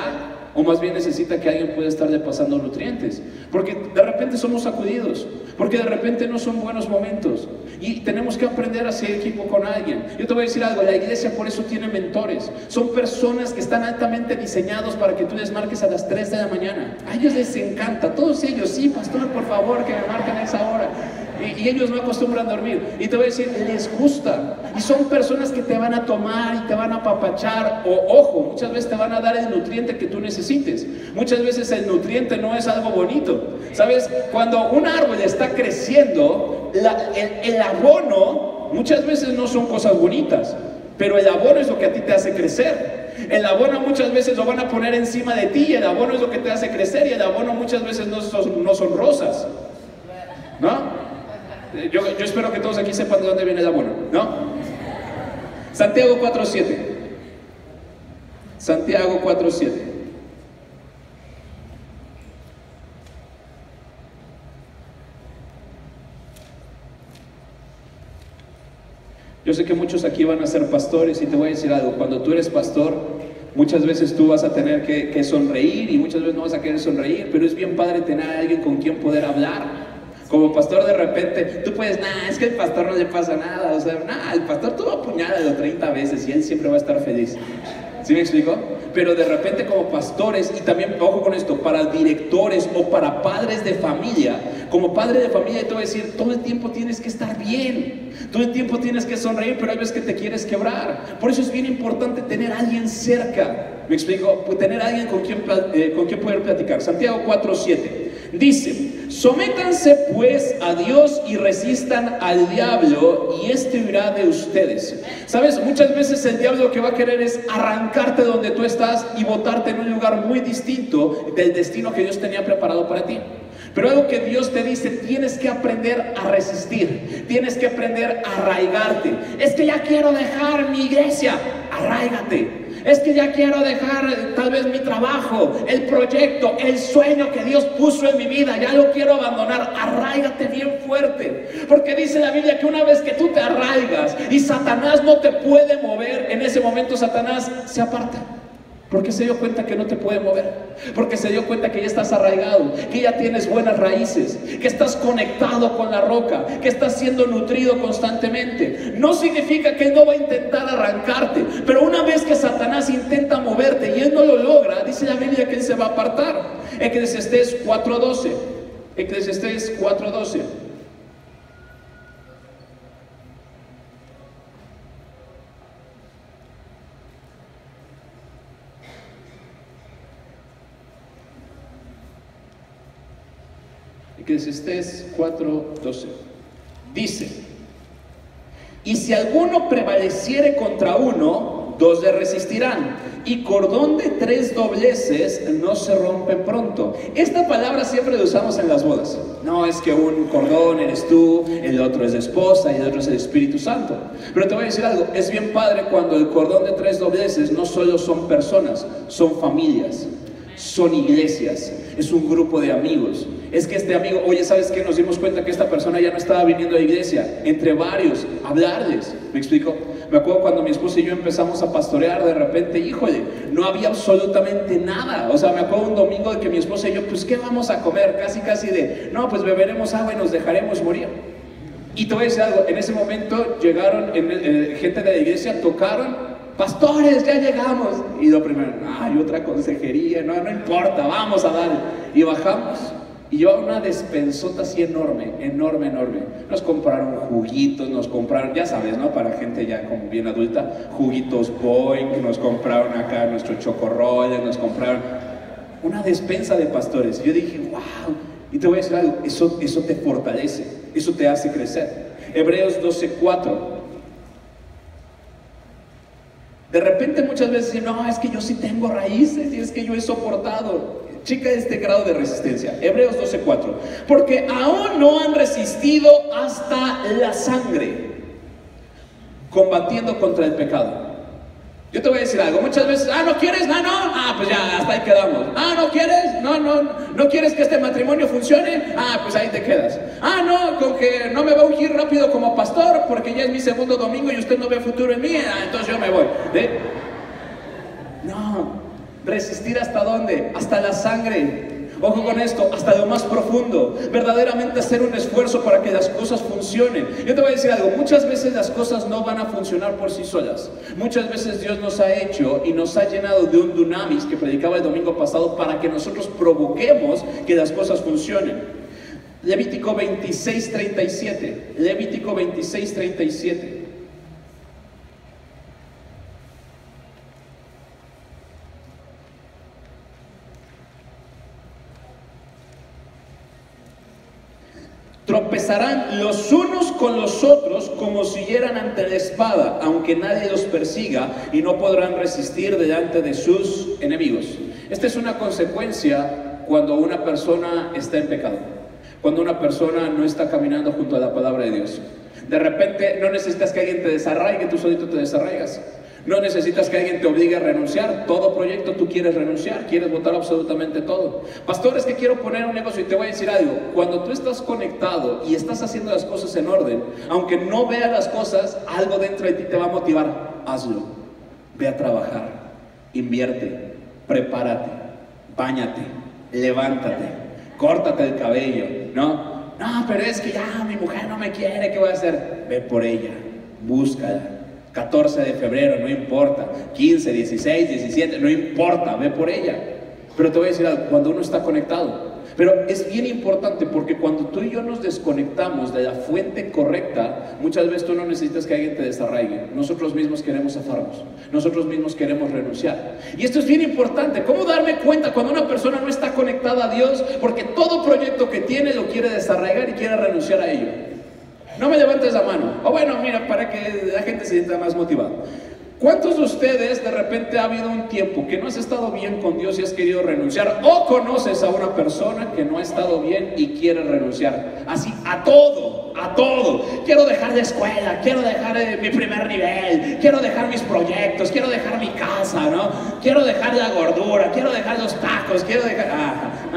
O más bien necesita que alguien pueda estarle pasando nutrientes. Porque de repente somos sacudidos. Porque de repente no son buenos momentos. Y tenemos que aprender a ser equipo con alguien. Yo te voy a decir algo, la iglesia por eso tiene mentores. Son personas que están altamente diseñados para que tú les marques a las 3 de la mañana. A ellos les encanta, todos ellos, sí, pastor, por favor, que me marquen a esa hora. y ellos no acostumbran a dormir. Y te voy a decir, les gusta. Y son personas que te van a tomar y te van a apapachar. O ojo, muchas veces te van a dar el nutriente que tú necesites. Muchas veces el nutriente no es algo bonito. ¿Sabes? Cuando un árbol está creciendo, el abono muchas veces no son cosas bonitas, pero el abono es lo que a ti te hace crecer. El abono muchas veces lo van a poner encima de ti, y el abono es lo que te hace crecer, y el abono muchas veces no son rosas, ¿no? Yo espero que todos aquí sepan de dónde viene el abono, ¿no? Santiago 4:7. Santiago 4:7. Yo sé que muchos aquí van a ser pastores y te voy a decir algo, cuando tú eres pastor, muchas veces tú vas a tener que sonreír y muchas veces no vas a querer sonreír, pero es bien padre tener a alguien con quien poder hablar. Como pastor de repente, tú puedes, es que al pastor no le pasa nada, o sea, el pastor tú apuñálalo 30 veces y él siempre va a estar feliz. ¿Sí me explico? Pero de repente como pastores, y también, ojo con esto, para directores o para padres de familia, como padre de familia te voy a decir, todo el tiempo tienes que estar bien, todo el tiempo tienes que sonreír, pero hay veces que te quieres quebrar. Por eso es bien importante tener a alguien cerca, ¿me explico? Tener a alguien con quien poder platicar. Santiago 4:7 dice, sométanse pues a Dios y resistan al diablo y este huirá de ustedes. ¿Sabes? Muchas veces el diablo lo que va a querer es arrancarte de donde tú estás y botarte en un lugar muy distinto del destino que Dios tenía preparado para ti. Pero algo que Dios te dice, tienes que aprender a resistir, tienes que aprender a arraigarte. Es que ya quiero dejar mi iglesia, arráigate. Es que ya quiero dejar tal vez mi trabajo, el proyecto, el sueño que Dios puso en mi vida, ya lo quiero abandonar. Arráigate bien fuerte, porque dice la Biblia que una vez que tú te arraigas y Satanás no te puede mover, en ese momento Satanás se aparta. Porque se dio cuenta que no te puede mover, porque se dio cuenta que ya estás arraigado, que ya tienes buenas raíces, que estás conectado con la roca, que estás siendo nutrido constantemente. No significa que Él no va a intentar arrancarte, pero una vez que Satanás intenta moverte y Él no lo logra, dice la Biblia que Él se va a apartar. Eclesiastés 4:12. Eclesiastés 4:12. Eclesiastés 4:12 dice, y si alguno prevaleciere contra uno, dos le resistirán, y cordón de 3 dobleces no se rompe pronto. Esta palabra siempre la usamos en las bodas. No es que un cordón eres tú, el otro es la esposa y el otro es el Espíritu Santo. Pero te voy a decir algo, es bien padre cuando el cordón de 3 dobleces no solo son personas, son familias, son iglesias, es un grupo de amigos. Es que este amigo, oye, ¿sabes qué? Nos dimos cuenta que esta persona ya no estaba viniendo a la iglesia. Entre varios, hablarles. ¿Me explico? Me acuerdo cuando mi esposa y yo empezamos a pastorear, de repente, híjole, no había absolutamente nada. O sea, me acuerdo un domingo de que mi esposa y yo, pues, ¿qué vamos a comer? Casi de, no, pues beberemos agua y nos dejaremos morir. Y te voy a decir algo, en ese momento llegaron gente de la iglesia, tocaron, pastores, ya llegamos. Y lo primero, hay otra consejería, no importa, vamos a dar. Y bajamos. Y llevaba una despensota así enorme. Nos compraron juguitos, nos compraron, ya sabes, ¿no? Para gente ya como bien adulta, juguitos Boing, nos compraron acá nuestros chocorroles, nos compraron una despensa de pastores. Y yo dije, wow. Y te voy a decir algo, eso te fortalece, eso te hace crecer. Hebreos 12:4. De repente muchas veces dicen, no, es que yo sí tengo raíces y es que yo he soportado. Chica este grado de resistencia. Hebreos 12:4. Porque aún no han resistido hasta la sangre, combatiendo contra el pecado. Yo te voy a decir algo, muchas veces, ¿no quieres? No, pues ya, hasta ahí quedamos. ¿No quieres? ¿No quieres que este matrimonio funcione? Pues ahí te quedas. No, con que no me va a ungir rápido como pastor, porque ya es mi segundo domingo y usted no ve futuro en mí, entonces yo me voy. No, resistir ¿hasta dónde? Hasta la sangre. Ojo con esto, hasta lo más profundo. Verdaderamente hacer un esfuerzo para que las cosas funcionen. Yo te voy a decir algo, muchas veces las cosas no van a funcionar por sí solas. Muchas veces Dios nos ha hecho y nos ha llenado de un dunamis que predicaba el domingo pasado para que nosotros provoquemos que las cosas funcionen. Levítico 26:37. Levítico 26:37. Tropezarán los unos con los otros como si hieran ante la espada, aunque nadie los persiga, y no podrán resistir delante de sus enemigos. Esta es una consecuencia cuando una persona está en pecado, cuando una persona no está caminando junto a la palabra de Dios. De repente no necesitas que alguien te desarraigue, tú solito te desarraigas. No necesitas que alguien te obligue a renunciar. Todo proyecto tú quieres renunciar, quieres botar absolutamente todo. Pastor, es que quiero poner un negocio y te voy a decir algo. Cuando tú estás conectado y estás haciendo las cosas en orden, aunque no veas las cosas, algo dentro de ti te va a motivar. Hazlo. Ve a trabajar. Invierte. Prepárate. Báñate. Levántate. Córtate el cabello. No, pero es que ya mi mujer no me quiere. ¿Qué voy a hacer? Ve por ella. Búscala. 14 de febrero, no importa, 15, 16, 17, no importa, ve por ella. Pero te voy a decir algo, cuando uno está conectado, pero es bien importante porque cuando tú y yo nos desconectamos de la fuente correcta, muchas veces tú no necesitas que alguien te desarraigue. Nosotros mismos queremos zafarnos, nosotros mismos queremos renunciar. Y esto es bien importante, ¿cómo darme cuenta cuando una persona no está conectada a Dios? Porque todo proyecto que tiene lo quiere desarraigar y quiere renunciar a ello. No me levantes la mano. O bueno, mira, para que la gente se sienta más motivada. ¿Cuántos de ustedes de repente ha habido un tiempo que no has estado bien con Dios y has querido renunciar? O conoces a una persona que no ha estado bien y quiere renunciar. Así, a todo, a todo. Quiero dejar de escuela, quiero dejar mi primer nivel, quiero dejar mis proyectos, quiero dejar mi casa, ¿no? Quiero dejar la gordura, quiero dejar los tacos, quiero dejar...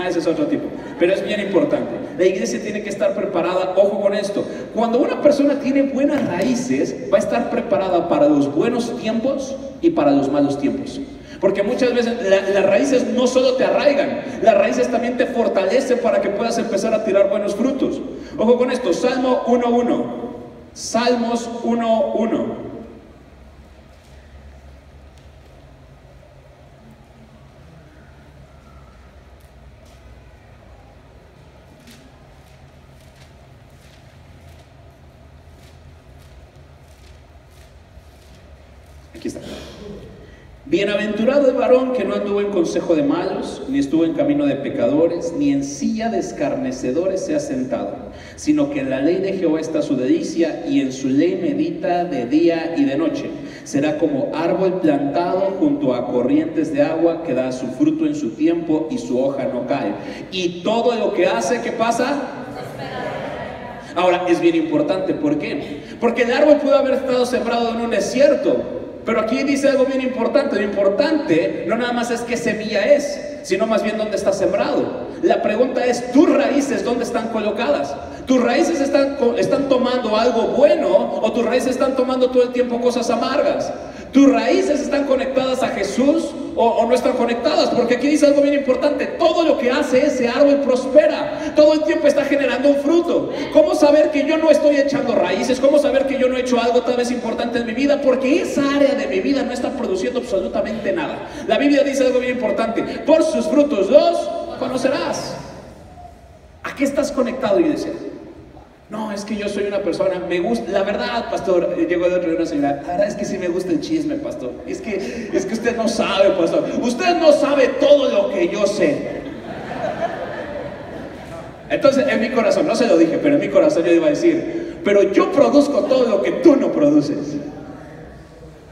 ese es otro tipo. Pero es bien importante. La iglesia tiene que estar preparada, ojo con esto. Cuando una persona tiene buenas raíces, va a estar preparada para los buenos tiempos y para los malos tiempos. Porque muchas veces las raíces no solo te arraigan, las raíces también te fortalecen para que puedas empezar a tirar buenos frutos. Ojo con esto, Salmo 1:1. Salmos 1:1. Aquí está. Bienaventurado el varón que no anduvo en consejo de malos, ni estuvo en camino de pecadores, ni en silla de escarnecedores se ha sentado, sino que en la ley de Jehová está su delicia, y en su ley medita de día y de noche. Será como árbol plantado junto a corrientes de agua, que da su fruto en su tiempo y su hoja no cae. Y todo lo que hace, ¿qué pasa? Ahora, es bien importante, ¿por qué? Porque el árbol pudo haber estado sembrado en un desierto, pero aquí dice algo bien importante. Lo importante no nada más es qué semilla es, sino más bien dónde está sembrado. La pregunta es, ¿tus raíces dónde están colocadas? ¿Tus raíces están tomando algo bueno o tus raíces están tomando todo el tiempo cosas amargas? ¿Tus raíces están conectadas a Jesús o no están conectadas? Porque aquí dice algo bien importante. Todo lo que hace ese árbol prospera. Todo el tiempo está generando un fruto. ¿Cómo saber que yo no estoy echando raíces? ¿Cómo saber que yo no he hecho algo tal vez importante en mi vida? Porque esa área de mi vida no está produciendo absolutamente nada. La Biblia dice algo bien importante. Por sus frutos los conocerás. ¿A qué estás conectado, iglesia? No, es que yo soy una persona, me gusta, la verdad, pastor, llegó de otro día una señora, la verdad es que sí me gusta el chisme, pastor, es que usted no sabe, pastor, usted no sabe todo lo que yo sé. Entonces, en mi corazón, no se lo dije, pero en mi corazón yo iba a decir, pero yo produzco todo lo que tú no produces.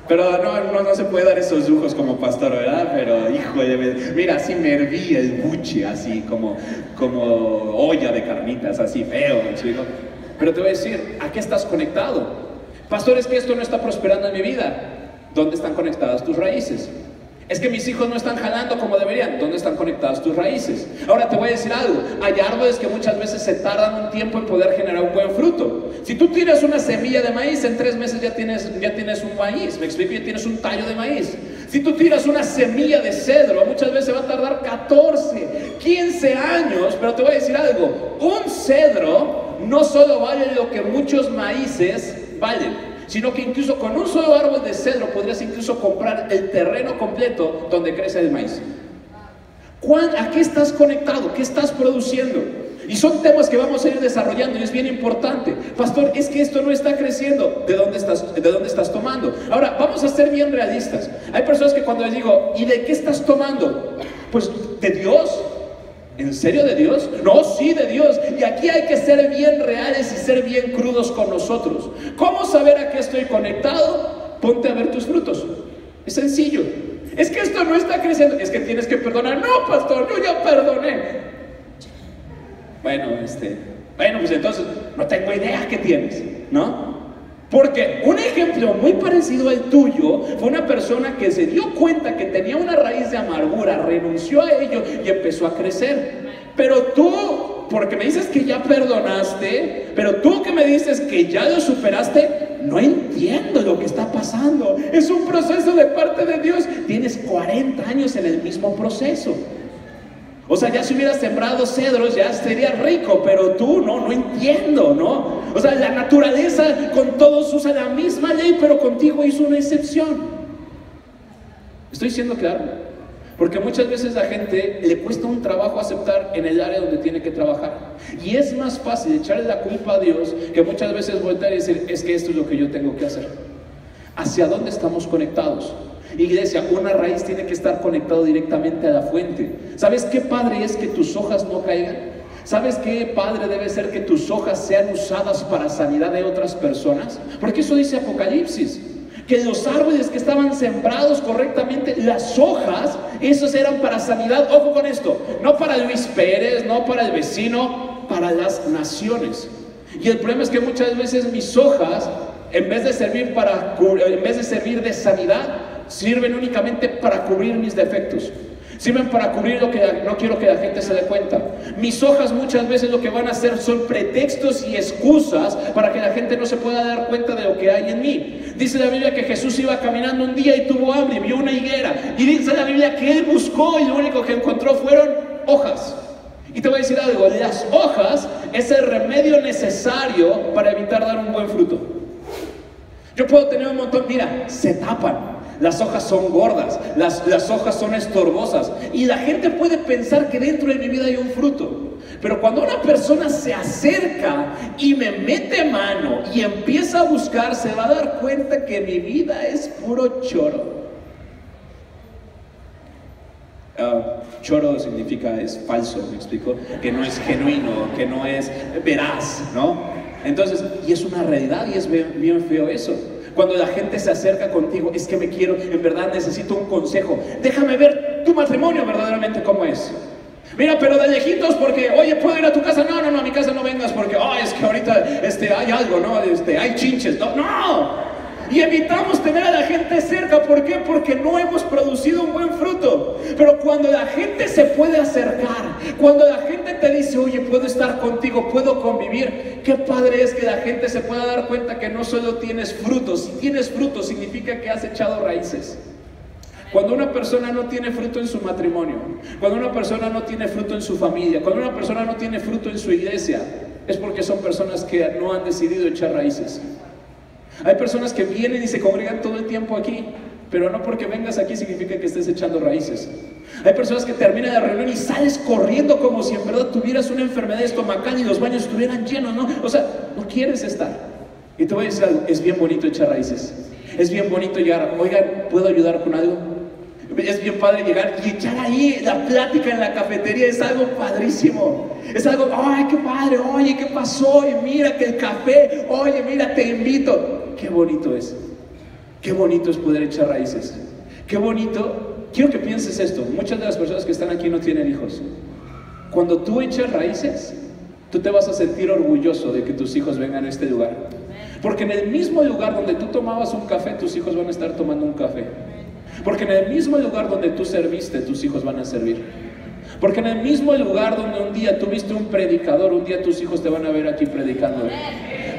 Pero no se puede dar esos lujos como pastor, ¿verdad? Pero, híjole, mira, así me hervía el buche, así como olla de carnitas, así feo, chico. Pero te voy a decir, ¿a qué estás conectado? Pastor, es que esto no está prosperando en mi vida. ¿Dónde están conectadas tus raíces? Es que mis hijos no están jalando como deberían. ¿Dónde están conectadas tus raíces? Ahora te voy a decir algo. Hay árboles que muchas veces se tardan un tiempo en poder generar un buen fruto. Si tú tiras una semilla de maíz, en 3 meses ya tienes un maíz. Me explico, ya tienes un tallo de maíz. Si tú tiras una semilla de cedro, muchas veces va a tardar 14, 15 años. Pero te voy a decir algo. Un cedro no solo vale lo que muchos maíces valen, sino que incluso con un solo árbol de cedro podrías incluso comprar el terreno completo donde crece el maíz. ¿A qué estás conectado? ¿Qué estás produciendo? Y son temas que vamos a ir desarrollando y es bien importante. Pastor, es que esto no está creciendo. ¿De dónde estás tomando? Ahora, vamos a ser bien realistas. Hay personas que cuando les digo, ¿y de qué estás tomando? Pues, ¿de Dios? ¿En serio de Dios? No, sí, de Dios. Y aquí hay que ser bien reales y ser bien crudos con nosotros. ¿Cómo saber a qué estoy conectado? Ponte a ver tus frutos. Es sencillo. Es que esto no está creciendo. Es que tienes que perdonar. No, pastor, yo ya perdoné. Bueno, pues entonces no tengo idea qué tienes, ¿no? Porque un ejemplo muy parecido al tuyo fue una persona que se dio cuenta que tenía una raíz de amargura, renunció a ello y empezó a crecer. Pero tú, porque me dices que ya perdonaste, pero tú que me dices que ya lo superaste, no entiendo lo que está pasando. Es un proceso de parte de Dios. Tienes 40 años en el mismo proceso. O sea, ya si hubieras sembrado cedros ya sería rico, pero tú no entiendo, ¿no? O sea, la naturaleza con todos usa la misma ley, pero contigo hizo una excepción. ¿Estoy siendo claro? Porque muchas veces a la gente le cuesta un trabajo aceptar en el área donde tiene que trabajar. Y es más fácil echarle la culpa a Dios que muchas veces voltear y decir, es que esto es lo que yo tengo que hacer. ¿Hacia dónde estamos conectados? Iglesia, una raíz tiene que estar conectado directamente a la fuente. ¿Sabes qué padre es que tus hojas no caigan? ¿Sabes qué padre debe ser que tus hojas sean usadas para sanidad de otras personas? Porque eso dice Apocalipsis, que los árboles que estaban sembrados correctamente, las hojas, esos eran para sanidad. Ojo con esto, no para Luis Pérez, no para el vecino, para las naciones. Y el problema es que muchas veces mis hojas, en vez de servir de sanidad, sirven únicamente para cubrir mis defectos. Sirven para cubrir lo que no quiero que la gente se dé cuenta. Mis hojas muchas veces lo que van a hacer son pretextos y excusas para que la gente no se pueda dar cuenta de lo que hay en mí. Dice la Biblia que Jesús iba caminando un día y tuvo hambre y vio una higuera. Y dice la Biblia que él buscó y lo único que encontró fueron hojas. Y te voy a decir algo, las hojas es el remedio necesario para evitar dar un buen fruto. Yo puedo tener un montón, mira, se tapan. Las hojas son gordas, las hojas son estorbosas y la gente puede pensar que dentro de mi vida hay un fruto. Pero cuando una persona se acerca y me mete mano y empieza a buscar, se va a dar cuenta que mi vida es puro choro. Choro significa es falso, ¿me explico? Que no es genuino, que no es veraz, ¿no? Entonces, y es una realidad y es bien feo eso. Cuando la gente se acerca contigo, es que me quiero, en verdad necesito un consejo. Déjame ver tu matrimonio verdaderamente cómo es. Mira, pero de lejitos porque, oye, ¿puedo ir a tu casa? No, a mi casa no vengas porque, es que ahorita hay algo, ¿no? Hay chinches. No. Y evitamos tener a la gente cerca. ¿Por qué? Porque no hemos producido un buen fruto. Pero cuando la gente se puede acercar, cuando la gente te dice, oye, puedo estar contigo, puedo convivir, qué padre es que la gente se pueda dar cuenta que no solo tienes frutos. Si tienes frutos significa que has echado raíces. Cuando una persona no tiene fruto en su matrimonio, cuando una persona no tiene fruto en su familia, cuando una persona no tiene fruto en su iglesia, es porque son personas que no han decidido echar raíces. Hay personas que vienen y se congregan todo el tiempo aquí, pero no porque vengas aquí significa que estés echando raíces. Hay personas que terminan la reunión y sales corriendo como si en verdad tuvieras una enfermedad estomacal y los baños estuvieran llenos, ¿no? O sea, no quieres estar. Y te voy a decir algo, es bien bonito echar raíces. Es bien bonito llegar, oigan, ¿puedo ayudar con algo? Es bien padre llegar y echar ahí la plática en la cafetería, es algo padrísimo. Es algo, ay, qué padre, oye, ¿qué pasó? Y mira que el café, oye, mira, te invito. Qué bonito es. Qué bonito es poder echar raíces. Qué bonito. Quiero que pienses esto. Muchas de las personas que están aquí no tienen hijos. Cuando tú echas raíces, tú te vas a sentir orgulloso de que tus hijos vengan a este lugar. Porque en el mismo lugar donde tú tomabas un café, tus hijos van a estar tomando un café. Porque en el mismo lugar donde tú serviste, tus hijos van a servir. Porque en el mismo lugar donde un día tuviste un predicador, un día tus hijos te van a ver aquí predicando.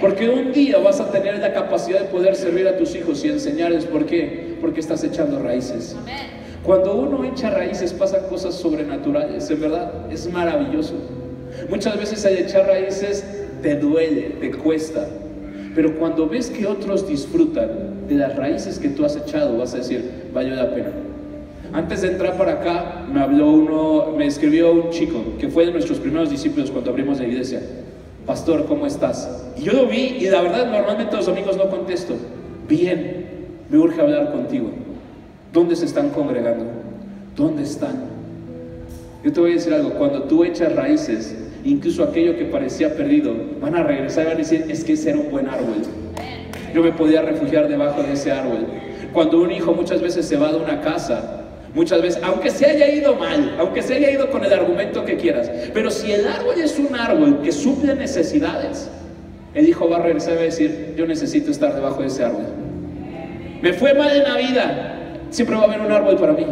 Porque un día vas a tener la capacidad de poder servir a tus hijos y enseñarles. ¿Por qué? Porque estás echando raíces. Cuando uno echa raíces pasan cosas sobrenaturales, en verdad, es maravilloso. Muchas veces el echar raíces te duele, te cuesta. Pero cuando ves que otros disfrutan de las raíces que tú has echado, vas a decir, valió la pena. Antes de entrar para acá, me escribió un chico que fue de nuestros primeros discípulos cuando abrimos la iglesia. Pastor, ¿cómo estás? Y yo lo vi y la verdad normalmente los domingos no contesto. Bien, me urge hablar contigo. ¿Dónde se están congregando? ¿Dónde están? Yo te voy a decir algo, cuando tú echas raíces, incluso aquello que parecía perdido, van a regresar y van a decir, es que ese era un buen árbol. Yo me podía refugiar debajo de ese árbol. Cuando un hijo muchas veces se va de una casa, muchas veces, aunque se haya ido mal, aunque se haya ido con el argumento que quieras, pero si el árbol es un árbol que suple necesidades, el hijo va a regresar y va a decir, yo necesito estar debajo de ese árbol. Me fue mal en la vida, siempre va a haber un árbol para mí.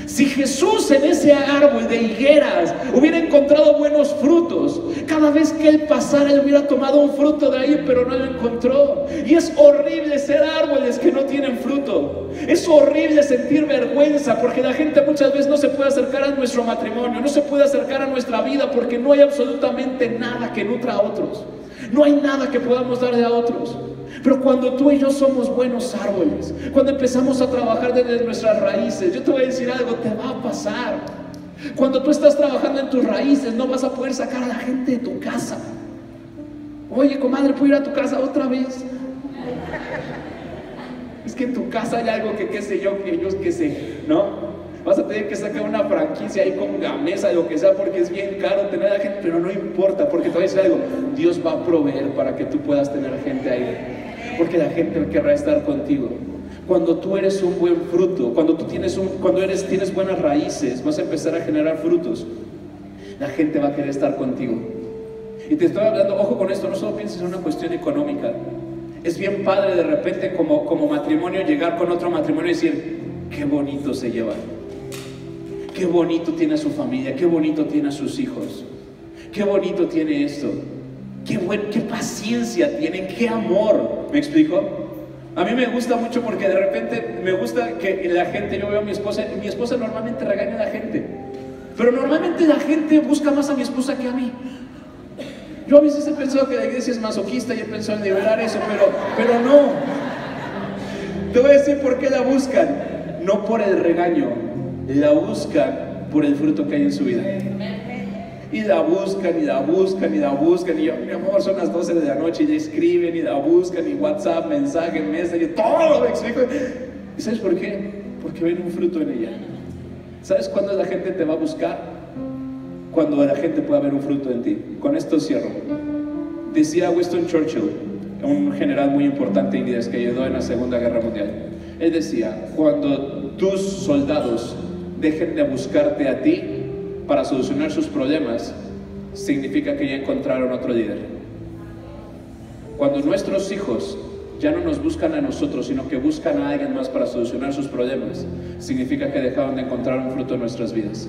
Si Jesús en ese árbol de higueras hubiera encontrado buenos frutos, cada vez que él pasara, él hubiera tomado un fruto de ahí, pero no lo encontró. Y es horrible ser árboles que no tienen fruto. Es horrible sentir vergüenza, porque la gente muchas veces no se puede acercar a nuestro matrimonio, no se puede acercar a nuestra vida, porque no hay absolutamente nada que nutra a otros. No hay nada que podamos darle a otros. Pero cuando tú y yo somos buenos árboles, cuando empezamos a trabajar desde nuestras raíces, yo te voy a decir algo, te va a pasar. Cuando tú estás trabajando en tus raíces, no vas a poder sacar a la gente de tu casa. Oye, comadre, ¿puedo ir a tu casa otra vez? Es que en tu casa hay algo que qué sé yo, que ellos qué sé, ¿no? Vas a tener que sacar una franquicia ahí con Gamesa, lo que sea, porque es bien caro tener a la gente, pero no importa, porque te voy a decir algo, Dios va a proveer para que tú puedas tener gente ahí, porque la gente querrá estar contigo. Cuando tú eres un buen fruto, cuando tienes buenas raíces, vas a empezar a generar frutos, la gente va a querer estar contigo. Y te estoy hablando, ojo con esto, no solo pienses en una cuestión económica. Es bien padre de repente como matrimonio llegar con otro matrimonio y decir, qué bonito se llevan. Qué bonito tiene a su familia, qué bonito tiene a sus hijos, qué bonito tiene esto, qué paciencia tienen, qué amor. ¿Me explico? A mí me gusta mucho porque de repente me gusta que la gente, yo veo a mi esposa normalmente regaña a la gente, pero normalmente la gente busca más a mi esposa que a mí. Yo a veces he pensado que la iglesia es masoquista y he pensado en liberar eso, pero no. Te voy a decir por qué la buscan, no por el regaño. La buscan por el fruto que hay en su vida. Y la buscan, y la buscan, y la buscan. Y yo, mi amor, son las 12 de la noche y ya escriben, y la buscan, y WhatsApp, mensaje, Messenger, todo me explico. ¿Y sabes por qué? Porque ven un fruto en ella. ¿Sabes cuándo la gente te va a buscar? Cuando la gente pueda ver un fruto en ti. Con esto cierro. Decía Winston Churchill, un general muy importante inglés que ayudó en la Segunda Guerra Mundial. Él decía, cuando tus soldados dejen de buscarte a ti para solucionar sus problemas, significa que ya encontraron otro líder. Cuando nuestros hijos ya no nos buscan a nosotros, sino que buscan a alguien más para solucionar sus problemas, significa que dejaron de encontrar un fruto en nuestras vidas.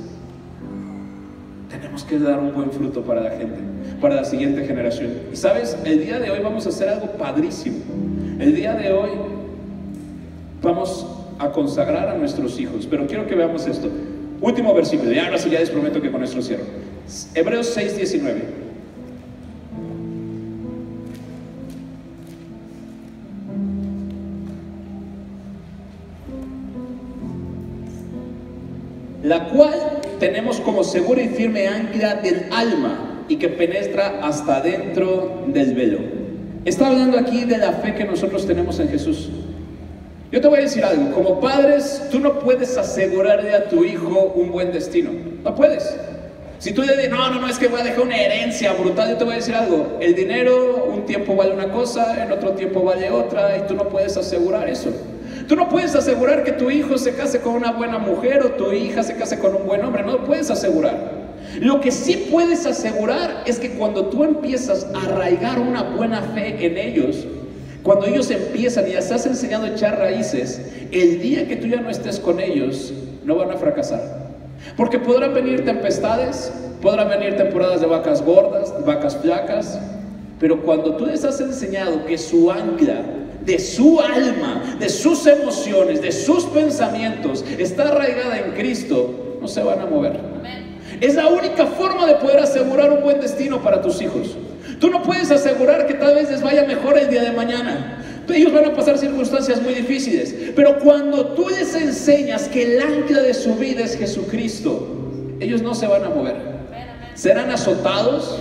Tenemos que dar un buen fruto para la gente, para la siguiente generación. Y sabes, el día de hoy vamos a hacer algo padrísimo. El día de hoy vamos a consagrar a nuestros hijos, pero quiero que veamos esto. Último versículo, y ahora sí ya les prometo que con esto cierro. Hebreos 6:19. La cual tenemos como segura y firme ancla del alma y que penetra hasta dentro del velo. Está hablando aquí de la fe que nosotros tenemos en Jesús. Yo te voy a decir algo, como padres, tú no puedes asegurarle a tu hijo un buen destino, no puedes. Si tú le dices, no, es que voy a dejar una herencia brutal, yo te voy a decir algo, el dinero un tiempo vale una cosa, en otro tiempo vale otra, y tú no puedes asegurar eso. Tú no puedes asegurar que tu hijo se case con una buena mujer o tu hija se case con un buen hombre, no lo puedes asegurar. Lo que sí puedes asegurar es que cuando tú empiezas a arraigar una buena fe en ellos, cuando ellos empiezan y les has enseñado a echar raíces, el día que tú ya no estés con ellos, no van a fracasar. Porque podrán venir tempestades, podrán venir temporadas de vacas gordas, vacas flacas, pero cuando tú les has enseñado que su ancla de su alma, de sus emociones, de sus pensamientos está arraigada en Cristo, no se van a mover. Es la única forma de poder asegurar un buen destino para tus hijos. Tú no puedes asegurar que tal vez les vaya mejor el día de mañana. Ellos van a pasar circunstancias muy difíciles, pero cuando tú les enseñas que el ancla de su vida es Jesucristo, ellos no se van a mover. Serán azotados,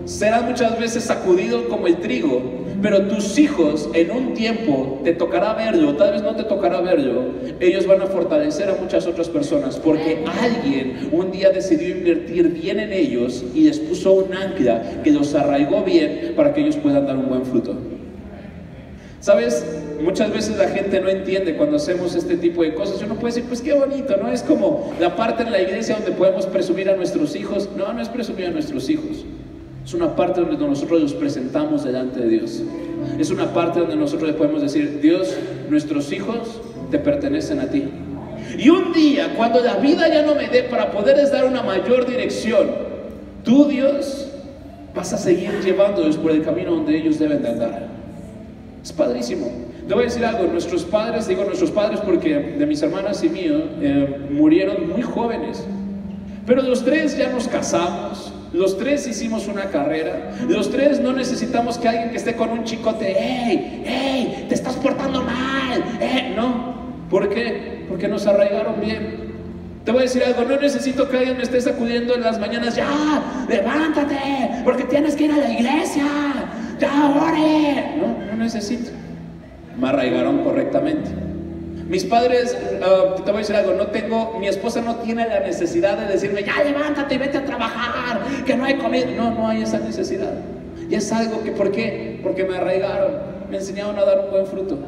serán muchas veces sacudidos como el trigo, pero tus hijos en un tiempo te tocará verlo, tal vez no te tocará verlo. Ellos van a fortalecer a muchas otras personas porque alguien un día decidió invertir bien en ellos y les puso un ancla que los arraigó bien para que ellos puedan dar un buen fruto. ¿Sabes? Muchas veces la gente no entiende cuando hacemos este tipo de cosas. Uno puede decir, pues qué bonito, ¿no? Es como la parte en la iglesia donde podemos presumir a nuestros hijos. No, no es presumir a nuestros hijos. Es una parte donde nosotros los presentamos delante de Dios. Es una parte donde nosotros le podemos decir, Dios, nuestros hijos te pertenecen a ti. Y un día, cuando la vida ya no me dé para poderles dar una mayor dirección, tú, Dios, vas a seguir llevándolos por el camino donde ellos deben de andar. Es padrísimo. Te voy a decir algo, nuestros padres, digo nuestros padres porque de mis hermanas y mío, murieron muy jóvenes. Pero los tres ya nos casamos, los tres hicimos una carrera, los tres no necesitamos que alguien que esté con un chicote, ¡hey! ¡Te estás portando mal! No. ¿Por qué? Porque nos arraigaron bien. Te voy a decir algo, no necesito que alguien me esté sacudiendo en las mañanas, ¡ya! ¡Levántate! Porque tienes que ir a la iglesia. ¡Ya, ore! No necesito. Me arraigaron correctamente. Mis padres, te voy a decir algo, mi esposa no tiene la necesidad de decirme, ya levántate y vete a trabajar, que no hay comida. No hay esa necesidad. Y es algo que, ¿por qué? Porque me arraigaron, me enseñaron a dar un buen fruto.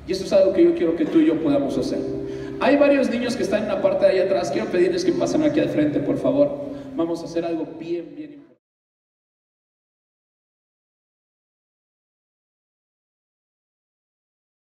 Y eso es algo que yo quiero que tú y yo podamos hacer. Hay varios niños que están en la parte de allá atrás, quiero pedirles que pasen aquí al frente, por favor. Vamos a hacer algo bien importante.